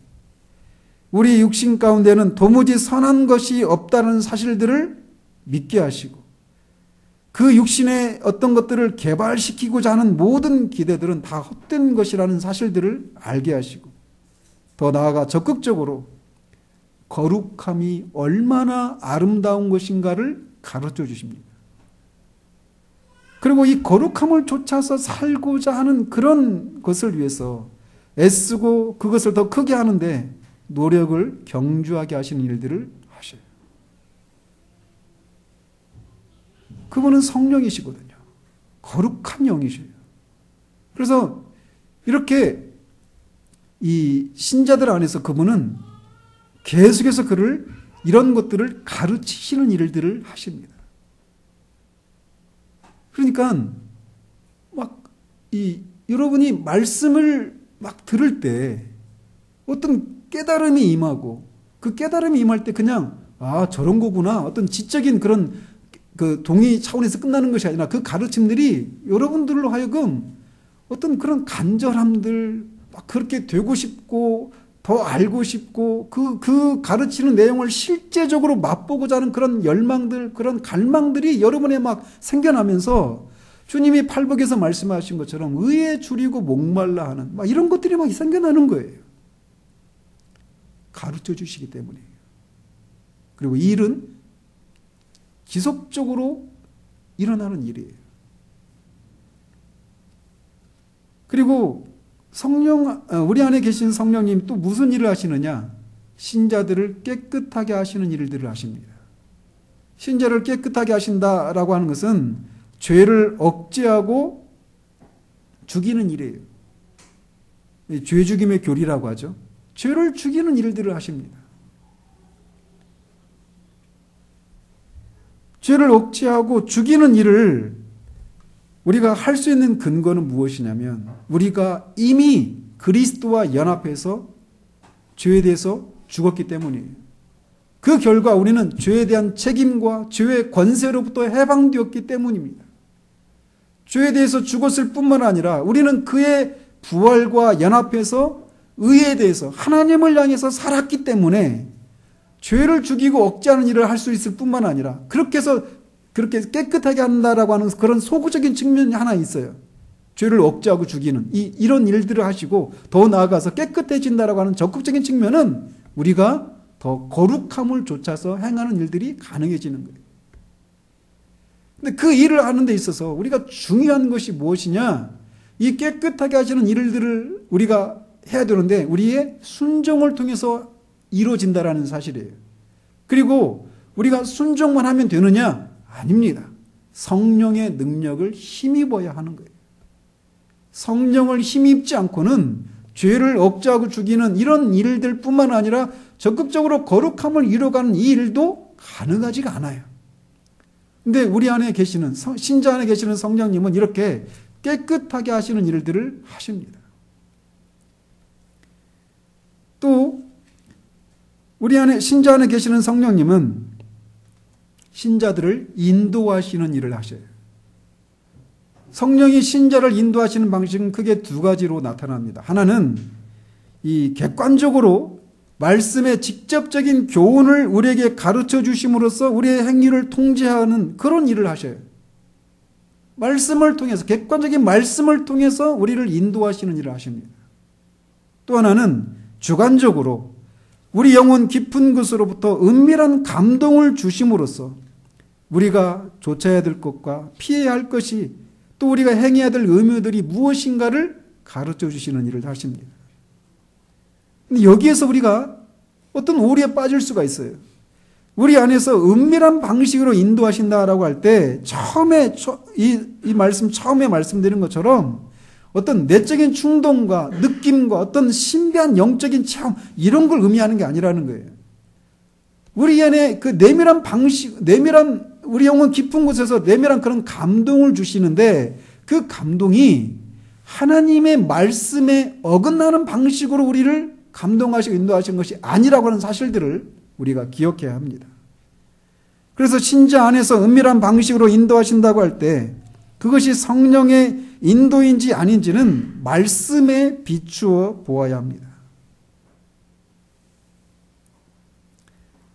우리 육신 가운데는 도무지 선한 것이 없다는 사실들을 믿게 하시고 그 육신의 어떤 것들을 개발시키고자 하는 모든 기대들은 다 헛된 것이라는 사실들을 알게 하시고 더 나아가 적극적으로 거룩함이 얼마나 아름다운 것인가를 가르쳐 주십니다. 그리고 이 거룩함을 쫓아서 살고자 하는 그런 것을 위해서 애쓰고 그것을 더 크게 하는데 노력을 경주하게 하시는 일들을 하셔요. 그분은 성령이시거든요. 거룩한 영이셔요. 그래서 이렇게 이 신자들 안에서 그분은 계속해서 이런 것들을 가르치시는 일들을 하십니다. 그러니까 여러분이 말씀을 들을 때 어떤 깨달음이 임하고 그 깨달음이 임할 때 그냥 저런 거구나 어떤 지적인 그런 그 동의 차원에서 끝나는 것이 아니라 그 가르침들이 여러분들로 하여금 어떤 그런 간절함들 그렇게 되고 싶고 더 알고 싶고 그 가르치는 내용을 실제적으로 맛보고자 하는 그런 열망들, 그런 갈망들이 여러분에 생겨나면서 주님이 팔복에서 말씀하신 것처럼 의에 줄이고 목말라 하는 이런 것들이 생겨나는 거예요. 가르쳐 주시기 때문이에요. 그리고 이 일은 지속적으로 일어나는 일이에요. 그리고 우리 안에 계신 성령님 또 무슨 일을 하시느냐? 신자들을 깨끗하게 하시는 일들을 하십니다. 신자를 깨끗하게 하신다라고 하는 것은 죄를 억제하고 죽이는 일이에요. 죄 죽임의 교리라고 하죠. 죄를 죽이는 일들을 하십니다. 죄를 억제하고 죽이는 일을 우리가 할 수 있는 근거는 무엇이냐면 우리가 이미 그리스도와 연합해서 죄에 대해서 죽었기 때문이에요. 그 결과 우리는 죄에 대한 책임과 죄의 권세로부터 해방되었기 때문입니다. 죄에 대해서 죽었을 뿐만 아니라 우리는 그의 부활과 연합해서 의에 대해서 하나님을 향해서 살았기 때문에 죄를 죽이고 억제하는 일을 할 수 있을 뿐만 아니라 그렇게 해서 그렇게 깨끗하게 한다라고 하는 그런 소구적인 측면이 하나 있어요. 죄를 억제하고 죽이는 이런 일들을 하시고 더 나아가서 깨끗해진다라고 하는 적극적인 측면은 우리가 더 거룩함을 좇아서 행하는 일들이 가능해지는 거예요. 근데 그 일을 하는 데 있어서 우리가 중요한 것이 무엇이냐? 이 깨끗하게 하시는 일들을 우리가 해야 되는데 우리의 순종을 통해서 이루어진다라는 사실이에요. 그리고 우리가 순종만 하면 되느냐? 아닙니다. 성령의 능력을 힘입어야 하는 거예요. 성령을 힘입지 않고는 죄를 억제하고 죽이는 이런 일들 뿐만 아니라 적극적으로 거룩함을 이루어가는 이 일도 가능하지가 않아요. 근데 우리 안에 계시는, 신자 안에 계시는 성령님은 이렇게 깨끗하게 하시는 일들을 하십니다. 또 우리 안에, 신자 안에 계시는 성령님은 신자들을 인도하시는 일을 하셔요. 성령이 신자를 인도하시는 방식은 크게 두 가지로 나타납니다. 하나는 이 객관적으로 말씀의 직접적인 교훈을 우리에게 가르쳐 주심으로써 우리의 행위를 통제하는 그런 일을 하셔요. 말씀을 통해서, 객관적인 말씀을 통해서 우리를 인도하시는 일을 하십니다. 또 하나는 주관적으로 우리 영혼 깊은 곳으로부터 은밀한 감동을 주심으로써 우리가 좇아야 될 것과 피해야 할 것이 또 우리가 행해야 될 의무들이 무엇인가를 가르쳐 주시는 일을 하십니다. 근데 여기에서 우리가 어떤 오류에 빠질 수가 있어요. 우리 안에서 은밀한 방식으로 인도하신다라고 할 때 처음에 이 말씀 처음에 말씀드린 것처럼 어떤 내적인 충동과 느낌과 어떤 신비한 영적인 체험 이런 걸 의미하는 게 아니라는 거예요. 우리 안에 그 내밀한 방식, 우리 영혼 깊은 곳에서 내밀한 그런 감동을 주시는데 그 감동이 하나님의 말씀에 어긋나는 방식으로 우리를 감동하시고 인도하신 것이 아니라고 하는 사실들을 우리가 기억해야 합니다. 그래서 신자 안에서 은밀한 방식으로 인도하신다고 할 때 그것이 성령의 인도인지 아닌지는 말씀에 비추어 보아야 합니다.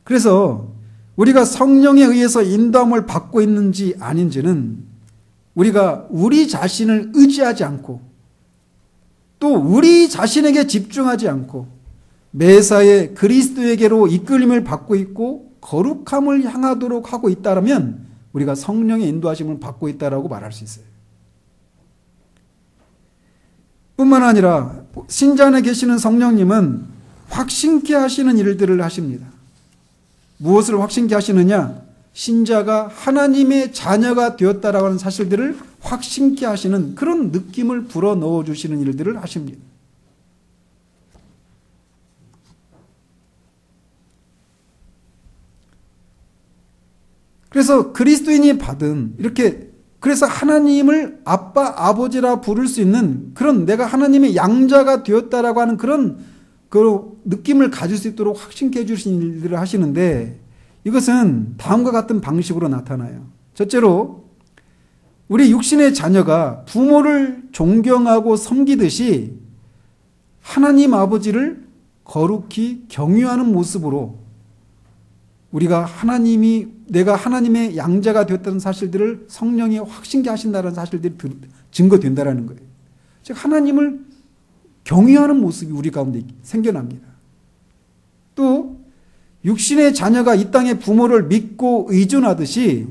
그래서 우리가 성령에 의해서 인도함을 받고 있는지 아닌지는 우리가 우리 자신을 의지하지 않고 또 우리 자신에게 집중하지 않고 매사에 그리스도에게로 이끌림을 받고 있고 거룩함을 향하도록 하고 있다면 우리가 성령의 인도하심을 받고 있다라고 말할 수 있어요. 뿐만 아니라 신자 안에 계시는 성령님은 확신케 하시는 일들을 하십니다. 무엇을 확신케 하시느냐? 신자가 하나님의 자녀가 되었다라고 하는 사실들을 확신케 하시는 그런 느낌을 불어넣어 주시는 일들을 하십니다. 그래서 그리스도인이 받은 그래서 하나님을 아빠, 아버지라 부를 수 있는 그런 내가 하나님의 양자가 되었다라고 하는 그런 그 느낌을 가질 수 있도록 확신케 해주신 일들을 하시는데 이것은 다음과 같은 방식으로 나타나요. 첫째로 우리 육신의 자녀가 부모를 존경하고 섬기듯이 하나님 아버지를 거룩히 경유하는 모습으로 우리가 내가 하나님의 양자가 되었다는 사실들을 성령이 확신케 하신다는 사실들이 증거된다는 거예요. 즉 하나님을 경외하는 모습이 우리 가운데 생겨납니다. 또 육신의 자녀가 이 땅의 부모를 믿고 의존하듯이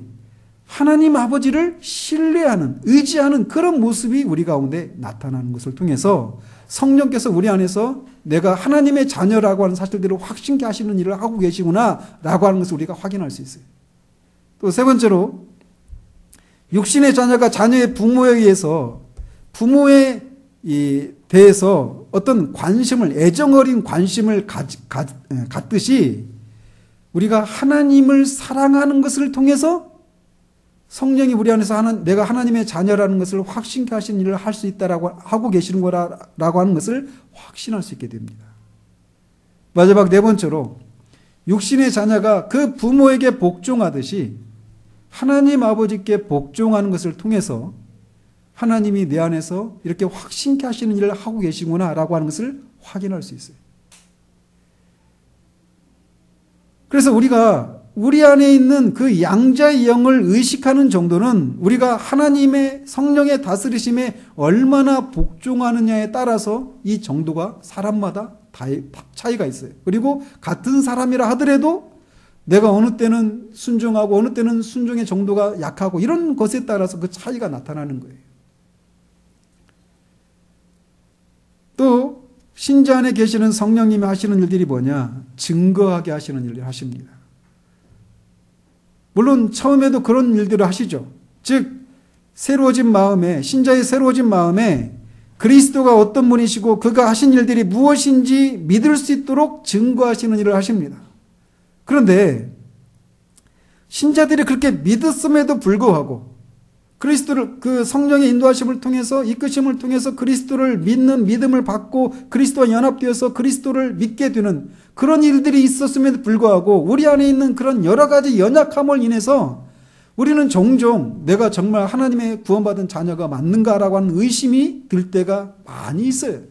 하나님 아버지를 신뢰하는, 의지하는 그런 모습이 우리 가운데 나타나는 것을 통해서 성령께서 우리 안에서 내가 하나님의 자녀라고 하는 사실들을 확신케 하시는 일을 하고 계시구나 라고 하는 것을 우리가 확인할 수 있어요. 또 세 번째로 육신의 자녀가 자녀의 부모에 의해서 부모에 대해서 어떤 관심을, 애정어린 관심을 갖듯이 우리가 하나님을 사랑하는 것을 통해서 성령이 우리 안에서 내가 하나님의 자녀라는 것을 확신케 하시는 일을 할 수 있다라고 하고 계시는 거라고 하는 것을 확신할 수 있게 됩니다. 마지막 네 번째로 육신의 자녀가 그 부모에게 복종하듯이 하나님 아버지께 복종하는 것을 통해서 하나님이 내 안에서 이렇게 확신케 하시는 일을 하고 계시구나라고 하는 것을 확인할 수 있어요. 그래서 우리가 우리 안에 있는 그 양자의 영을 의식하는 정도는 우리가 하나님의 성령의 다스리심에 얼마나 복종하느냐에 따라서 이 정도가 사람마다 차이가 있어요. 그리고 같은 사람이라 하더라도 내가 어느 때는 순종하고 어느 때는 순종의 정도가 약하고 이런 것에 따라서 그 차이가 나타나는 거예요. 또 신자 안에 계시는 성령님이 하시는 일들이 뭐냐? 증거하게 하시는 일을 하십니다. 물론 처음에도 그런 일들을 하시죠. 즉 새로워진 마음에, 신자의 새로워진 마음에 그리스도가 어떤 분이시고 그가 하신 일들이 무엇인지 믿을 수 있도록 증거하시는 일을 하십니다. 그런데 신자들이 그렇게 믿었음에도 불구하고 그리스도를, 그 성령의 인도하심을 통해서, 이끄심을 통해서 그리스도를 믿는 믿음을 받고 그리스도와 연합되어서 그리스도를 믿게 되는 그런 일들이 있었음에도 불구하고 우리 안에 있는 그런 여러 가지 연약함을 인해서 우리는 종종 내가 정말 하나님의 구원받은 자녀가 맞는가라고 하는 의심이 들 때가 많이 있어요.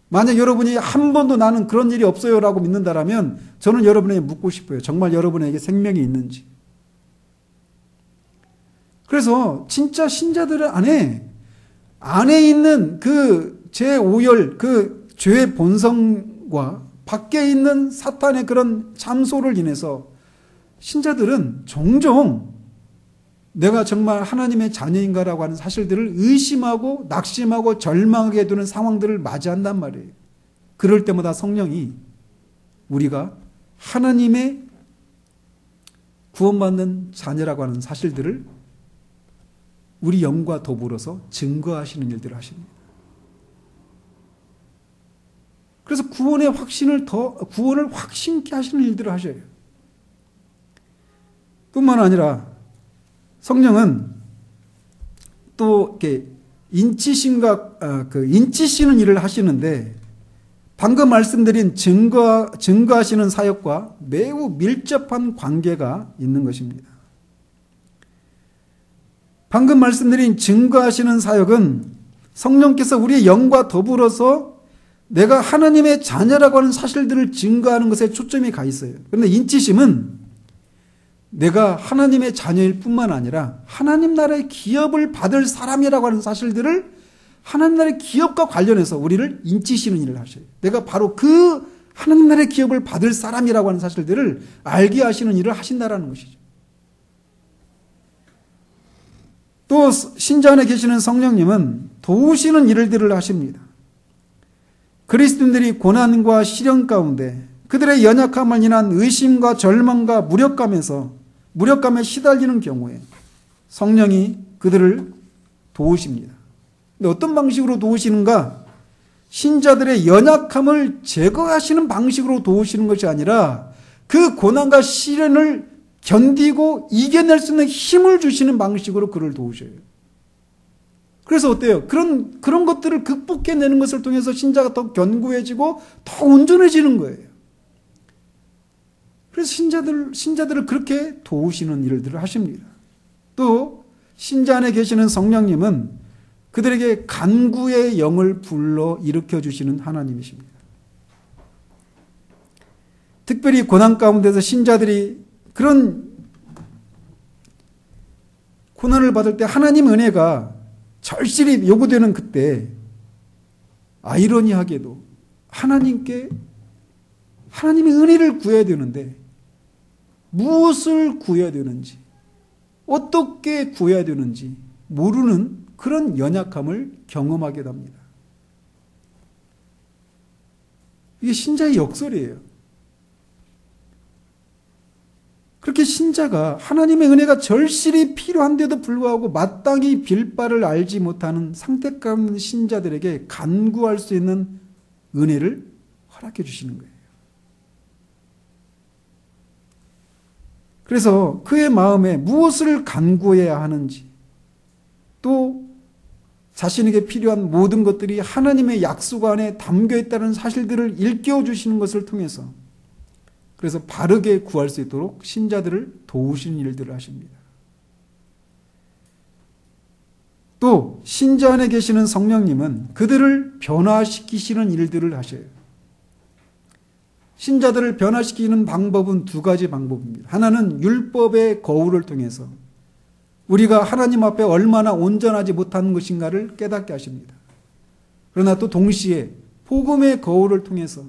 만약 여러분이 한 번도 나는 그런 일이 없어요라고 믿는다라면 저는 여러분에게 묻고 싶어요. 정말 여러분에게 생명이 있는지. 그래서 진짜 신자들 안에 있는 그 제5열, 그 죄의 본성과 밖에 있는 사탄의 그런 참소를 인해서 신자들은 종종 내가 정말 하나님의 자녀인가라고 하는 사실들을 의심하고 낙심하고 절망하게 되는 상황들을 맞이한단 말이에요. 그럴 때마다 성령이 우리가 하나님의 구원받는 자녀라고 하는 사실들을 우리 영과 더불어서 증거하시는 일들을 하십니다. 그래서 구원을 확신케 하시는 일들을 하셔요. 뿐만 아니라 성령은 또 이렇게 인치시는 일을 하시는데 방금 말씀드린 증거하시는 사역과 매우 밀접한 관계가 있는 것입니다. 방금 말씀드린 증거하시는 사역은 성령께서 우리의 영과 더불어서 내가 하나님의 자녀라고 하는 사실들을 증거하는 것에 초점이 가 있어요. 그런데 인치심은 내가 하나님의 자녀일 뿐만 아니라 하나님 나라의 기업을 받을 사람이라고 하는 사실들을 하나님 나라의 기업과 관련해서 우리를 인치시는 일을 하셔요. 내가 바로 그 하나님 나라의 기업을 받을 사람이라고 하는 사실들을 알게 하시는 일을 하신다라는 것이죠. 또 신자 안에 계시는 성령님은 도우시는 일들을 하십니다. 그리스도인들이 고난과 시련 가운데 그들의 연약함을 인한 의심과 절망과 무력감에 시달리는 경우에 성령이 그들을 도우십니다. 근데 어떤 방식으로 도우시는가? 신자들의 연약함을 제거하시는 방식으로 도우시는 것이 아니라 그 고난과 시련을 견디고 이겨낼 수 있는 힘을 주시는 방식으로 그를 도우셔요. 그래서 어때요? 그런 것들을 극복해내는 것을 통해서 신자가 더 견고해지고 더 온전해지는 거예요. 그래서 신자들을 그렇게 도우시는 일들을 하십니다. 또 신자 안에 계시는 성령님은 그들에게 간구의 영을 불러 일으켜 주시는 하나님이십니다. 특별히 고난 가운데서 신자들이 그런 고난을 받을 때 하나님 은혜가 절실히 요구되는 그때 아이러니하게도 하나님의 은혜를 구해야 되는데 무엇을 구해야 되는지 어떻게 구해야 되는지 모르는 그런 연약함을 경험하게 됩니다. 이게 신자의 역설이에요. 그렇게 신자가 하나님의 은혜가 절실히 필요한데도 불구하고 마땅히 빌 바를 알지 못하는 상태감 신자들에게 간구할 수 있는 은혜를 허락해 주시는 거예요. 그래서 그의 마음에 무엇을 간구해야 하는지 또 자신에게 필요한 모든 것들이 하나님의 약속 안에 담겨 있다는 사실들을 일깨워 주시는 것을 통해서 그래서 바르게 구할 수 있도록 신자들을 도우시는 일들을 하십니다. 또 신자 안에 계시는 성령님은 그들을 변화시키시는 일들을 하셔요. 신자들을 변화시키는 방법은 두 가지 방법입니다. 하나는 율법의 거울을 통해서 우리가 하나님 앞에 얼마나 온전하지 못한 것인가를 깨닫게 하십니다. 그러나 또 동시에 복음의 거울을 통해서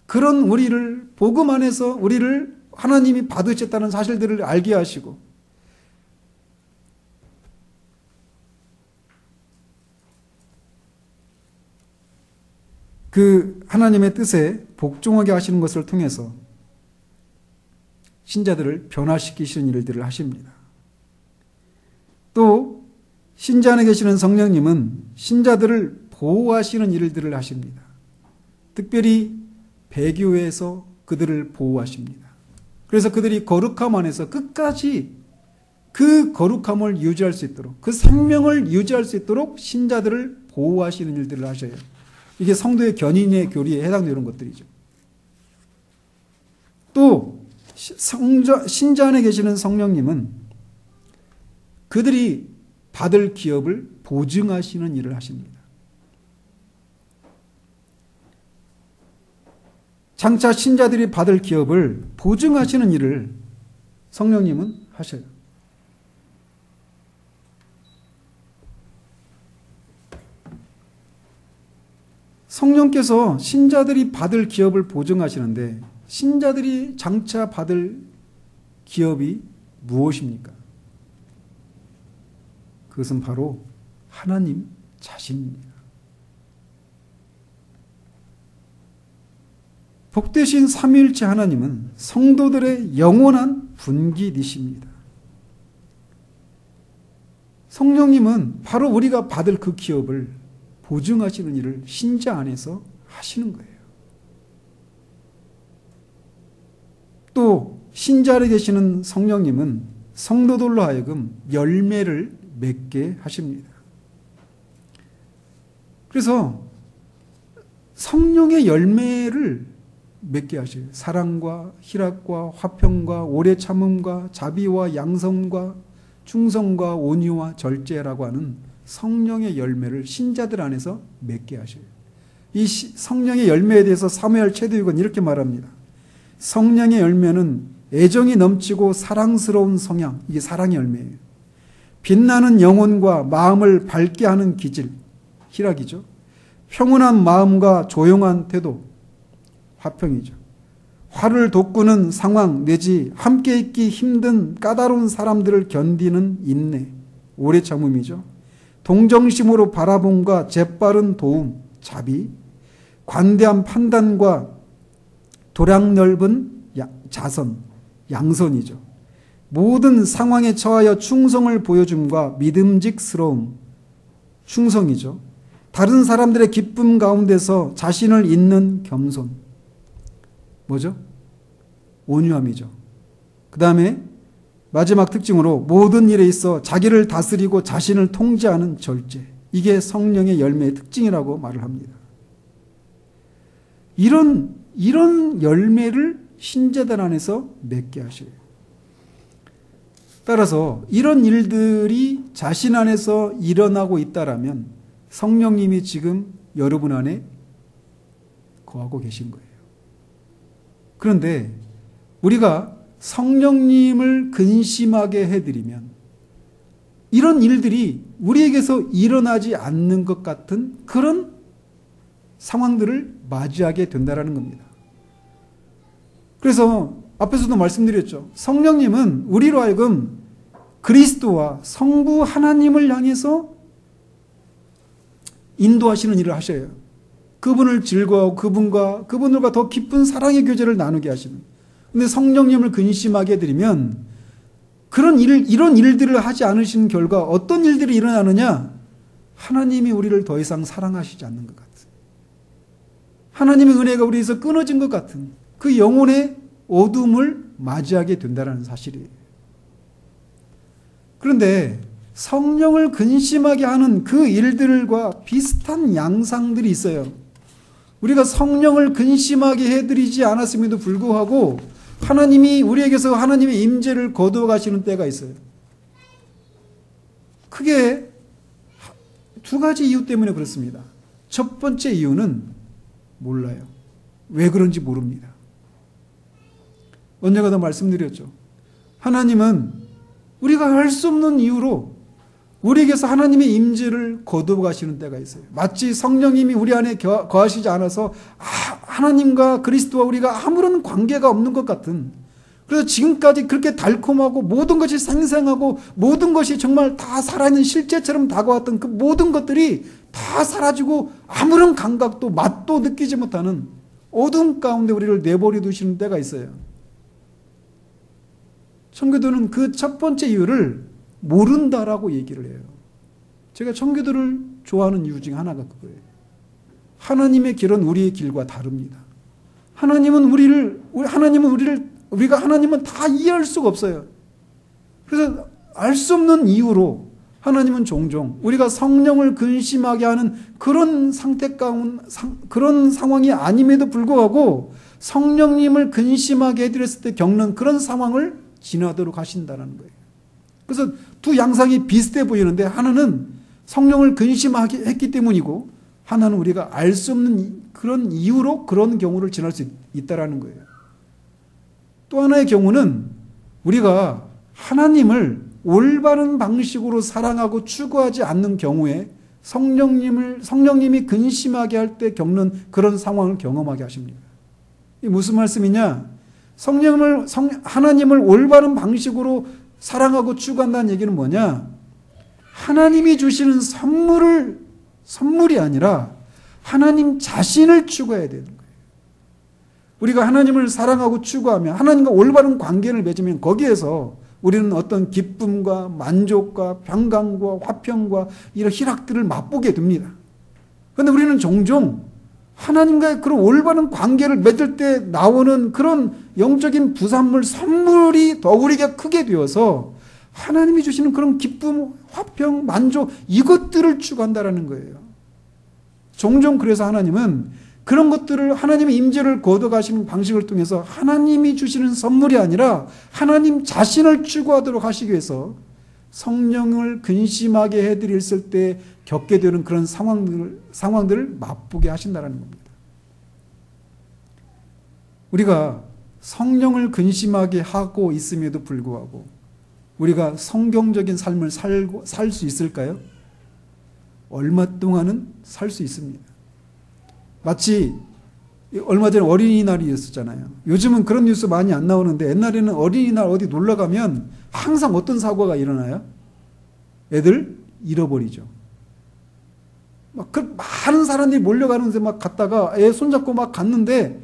그런 우리를 복음 안에서 우리를 하나님이 받으셨다는 사실들을 알게 하시고 그 하나님의 뜻에 복종하게 하시는 것을 통해서 신자들을 변화시키시는 일들을 하십니다. 또 신자 안에 계시는 성령님은 신자들을 보호하시는 일들을 하십니다. 특별히 배교회에서 그들을 보호하십니다. 그래서 그들이 거룩함 안에서 끝까지 그 거룩함을 유지할 수 있도록 그 생명을 유지할 수 있도록 신자들을 보호하시는 일들을 하셔요. 이게 성도의 견인의 교리에 해당되는 것들이죠. 또 신자 안에 계시는 성령님은 그들이 받을 기업을 보증하시는 일을 하십니다. 장차 신자들이 받을 기업을 보증하시는 일을 성령님은 하셔요. 성령께서 신자들이 받을 기업을 보증하시는데 신자들이 장차 받을 기업이 무엇입니까? 그것은 바로 하나님 자신입니다. 복되신 삼위일체 하나님은 성도들의 영원한 분기이십니다. 성령님은 바로 우리가 받을 그 기업을 보증하시는 일을 신자 안에서 하시는 거예요. 또 신자 안에 계시는 성령님은 성도들로 하여금 열매를 맺게 하십니다. 그래서 성령의 열매를 맺게 하셔요. 사랑과 희락과 화평과 오래 참음과 자비와 양성과 충성과 온유와 절제라고 하는 성령의 열매를 신자들 안에서 맺게 하셔요. 이 성령의 열매에 대해서 사무엘 최두육은 이렇게 말합니다. 성령의 열매는 애정이 넘치고 사랑스러운 성향, 이게 사랑의 열매예요. 빛나는 영혼과 마음을 밝게 하는 기질, 희락이죠. 평온한 마음과 조용한 태도, 화평이죠. 화를 돋구는 상황 내지 함께 있기 힘든 까다로운 사람들을 견디는 인내, 오래 참음이죠. 동정심으로 바라봄과 재빠른 도움, 자비, 관대한 판단과 도량 넓은 자선, 양선이죠. 모든 상황에 처하여 충성을 보여줌과 믿음직스러움, 충성이죠. 다른 사람들의 기쁨 가운데서 자신을 잇는 겸손, 뭐죠? 온유함이죠. 그 다음에 마지막 특징으로 모든 일에 있어 자기를 다스리고 자신을 통제하는 절제. 이게 성령의 열매의 특징이라고 말을 합니다. 이런 열매를 신자들 안에서 맺게 하셔요. 따라서 이런 일들이 자신 안에서 일어나고 있다라면 성령님이 지금 여러분 안에 거하고 계신 거예요. 그런데 우리가 성령님을 근심하게 해드리면 이런 일들이 우리에게서 일어나지 않는 것 같은 그런 상황들을 맞이하게 된다는 겁니다. 그래서 앞에서도 말씀드렸죠. 성령님은 우리로 하여금 그리스도와 성부 하나님을 향해서 인도하시는 일을 하셔요. 그분을 즐거워하고 그분들과 더 깊은 사랑의 교제를 나누게 하시는. 근데 성령님을 근심하게 해드리면 이런 일들을 하지 않으시는 결과 어떤 일들이 일어나느냐? 하나님이 우리를 더 이상 사랑하시지 않는 것 같은, 하나님의 은혜가 우리에서 끊어진 것 같은 그 영혼의 어둠을 맞이하게 된다는 사실이에요. 그런데 성령을 근심하게 하는 그 일들과 비슷한 양상들이 있어요. 우리가 성령을 근심하게 해드리지 않았음에도 불구하고 하나님이 우리에게서 하나님의 임재를 거두어 가시는 때가 있어요. 크게 두 가지 이유 때문에 그렇습니다. 첫 번째 이유는 몰라요. 왜 그런지 모릅니다. 언젠가도 말씀드렸죠. 하나님은 우리가 할 수 없는 이유로 우리에게서 하나님의 임재를 거두어 가시는 때가 있어요. 마치 성령님이 우리 안에 거하시지 않아서 하나님과 그리스도와 우리가 아무런 관계가 없는 것 같은, 그래서 지금까지 그렇게 달콤하고 모든 것이 생생하고 모든 것이 정말 다 살아있는 실제처럼 다가왔던 그 모든 것들이 다 사라지고 아무런 감각도 맛도 느끼지 못하는 어두움 가운데 우리를 내버려 두시는 때가 있어요. 청교도는 그 첫 번째 이유를 모른다라고 얘기를 해요. 제가 청교도를 좋아하는 이유 중에 하나가 그거예요. 하나님의 길은 우리의 길과 다릅니다. 하나님은 우리가 하나님은 다 이해할 수가 없어요. 그래서 알 수 없는 이유로 하나님은 종종 우리가 성령을 근심하게 하는 그런 상태 가운데, 그런 상황이 아님에도 불구하고 성령님을 근심하게 해드렸을 때 겪는 그런 상황을 지나도록 하신다는 거예요. 그래서 두 양상이 비슷해 보이는데 하나는 성령을 근심하게 했기 때문이고 하나는 우리가 알 수 없는 그런 이유로 그런 경우를 지날 수 있다는 거예요. 또 하나의 경우는 우리가 하나님을 올바른 방식으로 사랑하고 추구하지 않는 경우에 성령님이 근심하게 할 때 겪는 그런 상황을 경험하게 하십니다. 이게 무슨 말씀이냐? 하나님을 올바른 방식으로 사랑하고 추구한다는 얘기는 뭐냐? 하나님이 주시는 선물이 아니라 하나님 자신을 추구해야 되는 거예요. 우리가 하나님을 사랑하고 추구하면, 하나님과 올바른 관계를 맺으면 거기에서 우리는 어떤 기쁨과 만족과 평강과 화평과 이런 희락들을 맛보게 됩니다. 그런데 우리는 종종 하나님과의 그런 올바른 관계를 맺을 때 나오는 그런 영적인 부산물, 선물이 더 우리가 크게 되어서 하나님이 주시는 그런 기쁨, 화평, 만족, 이것들을 추구한다라는 거예요. 종종 그래서 하나님은 그런 것들을, 하나님의 임재를 거둬가시는 방식을 통해서 하나님이 주시는 선물이 아니라 하나님 자신을 추구하도록 하시기 위해서 성령을 근심하게 해드렸을 때 겪게 되는 그런 상황들을 맛보게 하신다는 겁니다. 우리가 성령을 근심하게 하고 있음에도 불구하고 우리가 성경적인 삶을 살 수 있을까요? 얼마 동안은 살 수 있습니다. 마치 얼마 전에 어린이날이었잖아요. 요즘은 그런 뉴스 많이 안 나오는데 옛날에는 어린이날 어디 놀러 가면 항상 어떤 사고가 일어나요? 애들 잃어버리죠. 막 그 많은 사람들이 몰려가는데 막 갔다가 애 손잡고 막 갔는데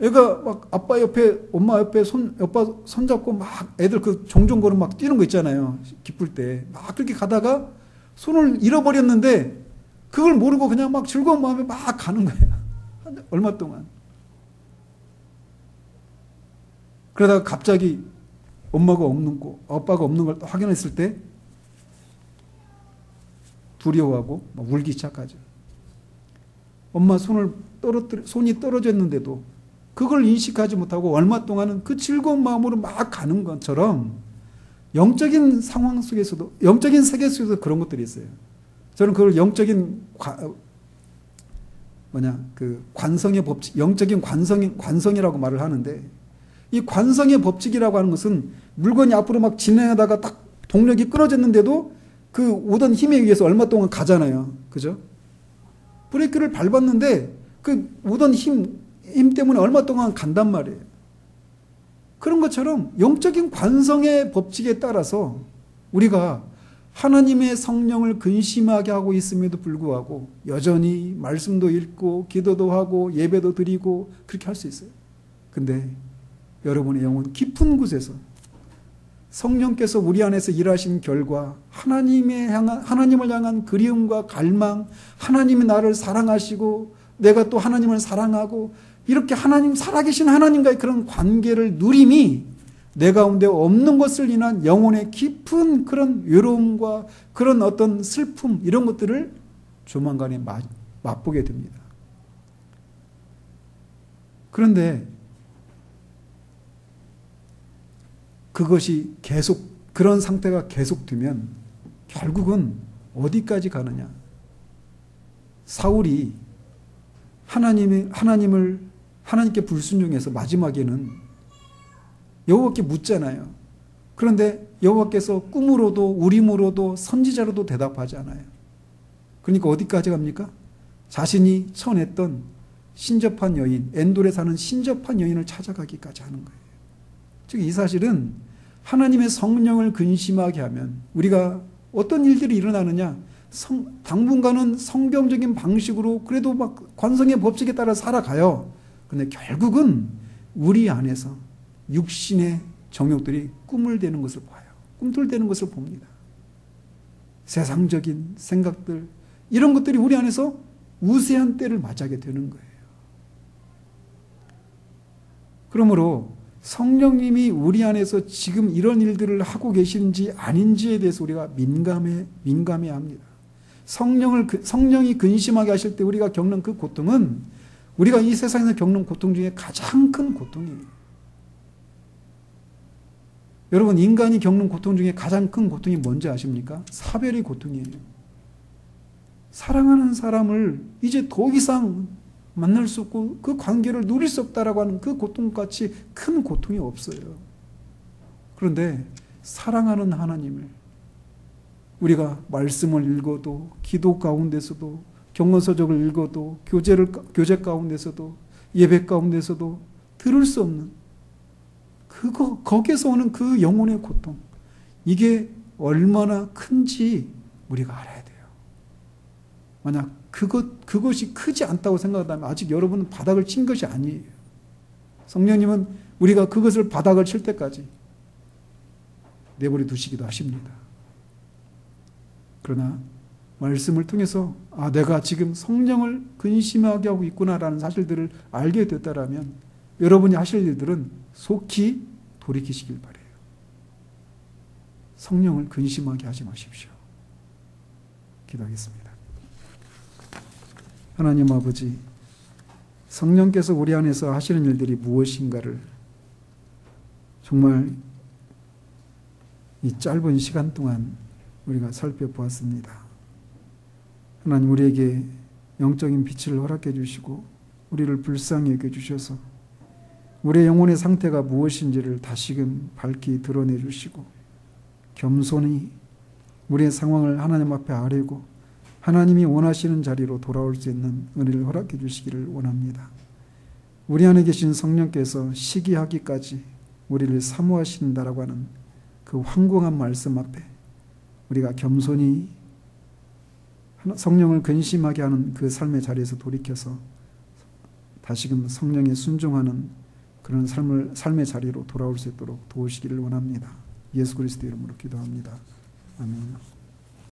애가 막 아빠 옆에, 엄마 옆에 오빠 손잡고 막 애들 그 종종거로 막 뛰는 거 있잖아요. 기쁠 때. 막 그렇게 가다가 손을 잃어버렸는데 그걸 모르고 그냥 막 즐거운 마음에 막 가는 거예요. 얼마 동안. 그러다가 갑자기 엄마가 없는 거, 아빠가 없는 걸 확인했을 때 두려워하고 막 울기 시작하죠. 엄마 손이 떨어졌는데도 그걸 인식하지 못하고 얼마 동안은 그 즐거운 마음으로 막 가는 것처럼 영적인 상황 속에서도, 영적인 세계 속에서 그런 것들이 있어요. 저는 그걸 영적인 관성의 법칙, 영적인 관성이라고 말을 하는데, 이 관성의 법칙이라고 하는 것은 물건이 앞으로 막 진행하다가 딱 동력이 끊어졌는데도 그 오던 힘에 의해서 얼마 동안 가잖아요. 그죠? 브레이크를 밟았는데 그 오던 힘 때문에 얼마 동안 간단 말이에요. 그런 것처럼 영적인 관성의 법칙에 따라서 우리가 하나님의 성령을 근심하게 하고 있음에도 불구하고 여전히 말씀도 읽고 기도도 하고 예배도 드리고 그렇게 할 수 있어요. 근데 여러분의 영혼 깊은 곳에서 성령께서 우리 안에서 일하신 결과 하나님을 향한 그리움과 갈망, 하나님이 나를 사랑하시고 내가 또 하나님을 사랑하고 이렇게 살아계신 하나님과의 그런 관계를 누림이 내 가운데 없는 것을 인한 영혼의 깊은 그런 외로움과 그런 어떤 슬픔, 이런 것들을 조만간에 맛보게 됩니다. 그런데 그것이 그런 상태가 계속되면 결국은 어디까지 가느냐? 사울이 하나님께 불순종해서 마지막에는 여호와께 묻잖아요. 그런데 여호와께서 꿈으로도 우림으로도 선지자로도 대답하지 않아요. 그러니까 어디까지 갑니까? 자신이 처했던 신접한 여인, 엔돌에 사는 신접한 여인을 찾아가기까지 하는 거예요. 즉 이 사실은 하나님의 성령을 근심하게 하면 우리가 어떤 일들이 일어나느냐, 당분간은 성경적인 방식으로 그래도 막 관성의 법칙에 따라 살아가요. 그런데 결국은 우리 안에서 육신의 정욕들이 꿈을 대는 것을 봐요. 꿈틀대는 것을 봅니다. 세상적인 생각들, 이런 것들이 우리 안에서 우세한 때를 맞이하게 되는 거예요. 그러므로 성령님이 우리 안에서 지금 이런 일들을 하고 계신지 아닌지에 대해서 우리가 민감해야 합니다. 성령이 근심하게 하실 때 우리가 겪는 그 고통은 우리가 이 세상에서 겪는 고통 중에 가장 큰 고통이에요. 여러분, 인간이 겪는 고통 중에 가장 큰 고통이 뭔지 아십니까? 사별의 고통이에요. 사랑하는 사람을 이제 더 이상 만날 수 없고 그 관계를 누릴 수 없다라고 하는 그 고통같이 큰 고통이 없어요. 그런데 사랑하는 하나님을 우리가 말씀을 읽어도, 기도 가운데서도, 경건서적을 읽어도, 교제 가운데서도, 예배 가운데서도 들을 수 없는 거기에서 오는 그 영혼의 고통, 이게 얼마나 큰지 우리가 알아야 돼요. 만약 그것이 크지 않다고 생각한다면 아직 여러분은 바닥을 친 것이 아니에요. 성령님은 우리가 그것을 바닥을 칠 때까지 내버려 두시기도 하십니다. 그러나 말씀을 통해서 내가 지금 성령을 근심하게 하고 있구나라는 사실들을 알게 됐다라면 여러분이 하실 일들은 속히 돌이키시길 바라요. 성령을 근심하게 하지 마십시오. 기도하겠습니다. 하나님 아버지, 성령께서 우리 안에서 하시는 일들이 무엇인가를 정말 이 짧은 시간 동안 우리가 살펴보았습니다. 하나님, 우리에게 영적인 빛을 허락해 주시고 우리를 불쌍히 여겨 주셔서 우리의 영혼의 상태가 무엇인지를 다시금 밝히 드러내 주시고 겸손히 우리의 상황을 하나님 앞에 아뢰고 하나님이 원하시는 자리로 돌아올 수 있는 은혜를 허락해 주시기를 원합니다. 우리 안에 계신 성령께서 시기하기까지 우리를 사모하신다라고 하는 그 황공한 말씀 앞에 우리가 겸손히 성령을 근심하게 하는 그 삶의 자리에서 돌이켜서 다시금 성령에 순종하는 그런 삶의 자리로 돌아올 수 있도록 도우시기를 원합니다. 예수 그리스도 이름으로 기도합니다. 아멘.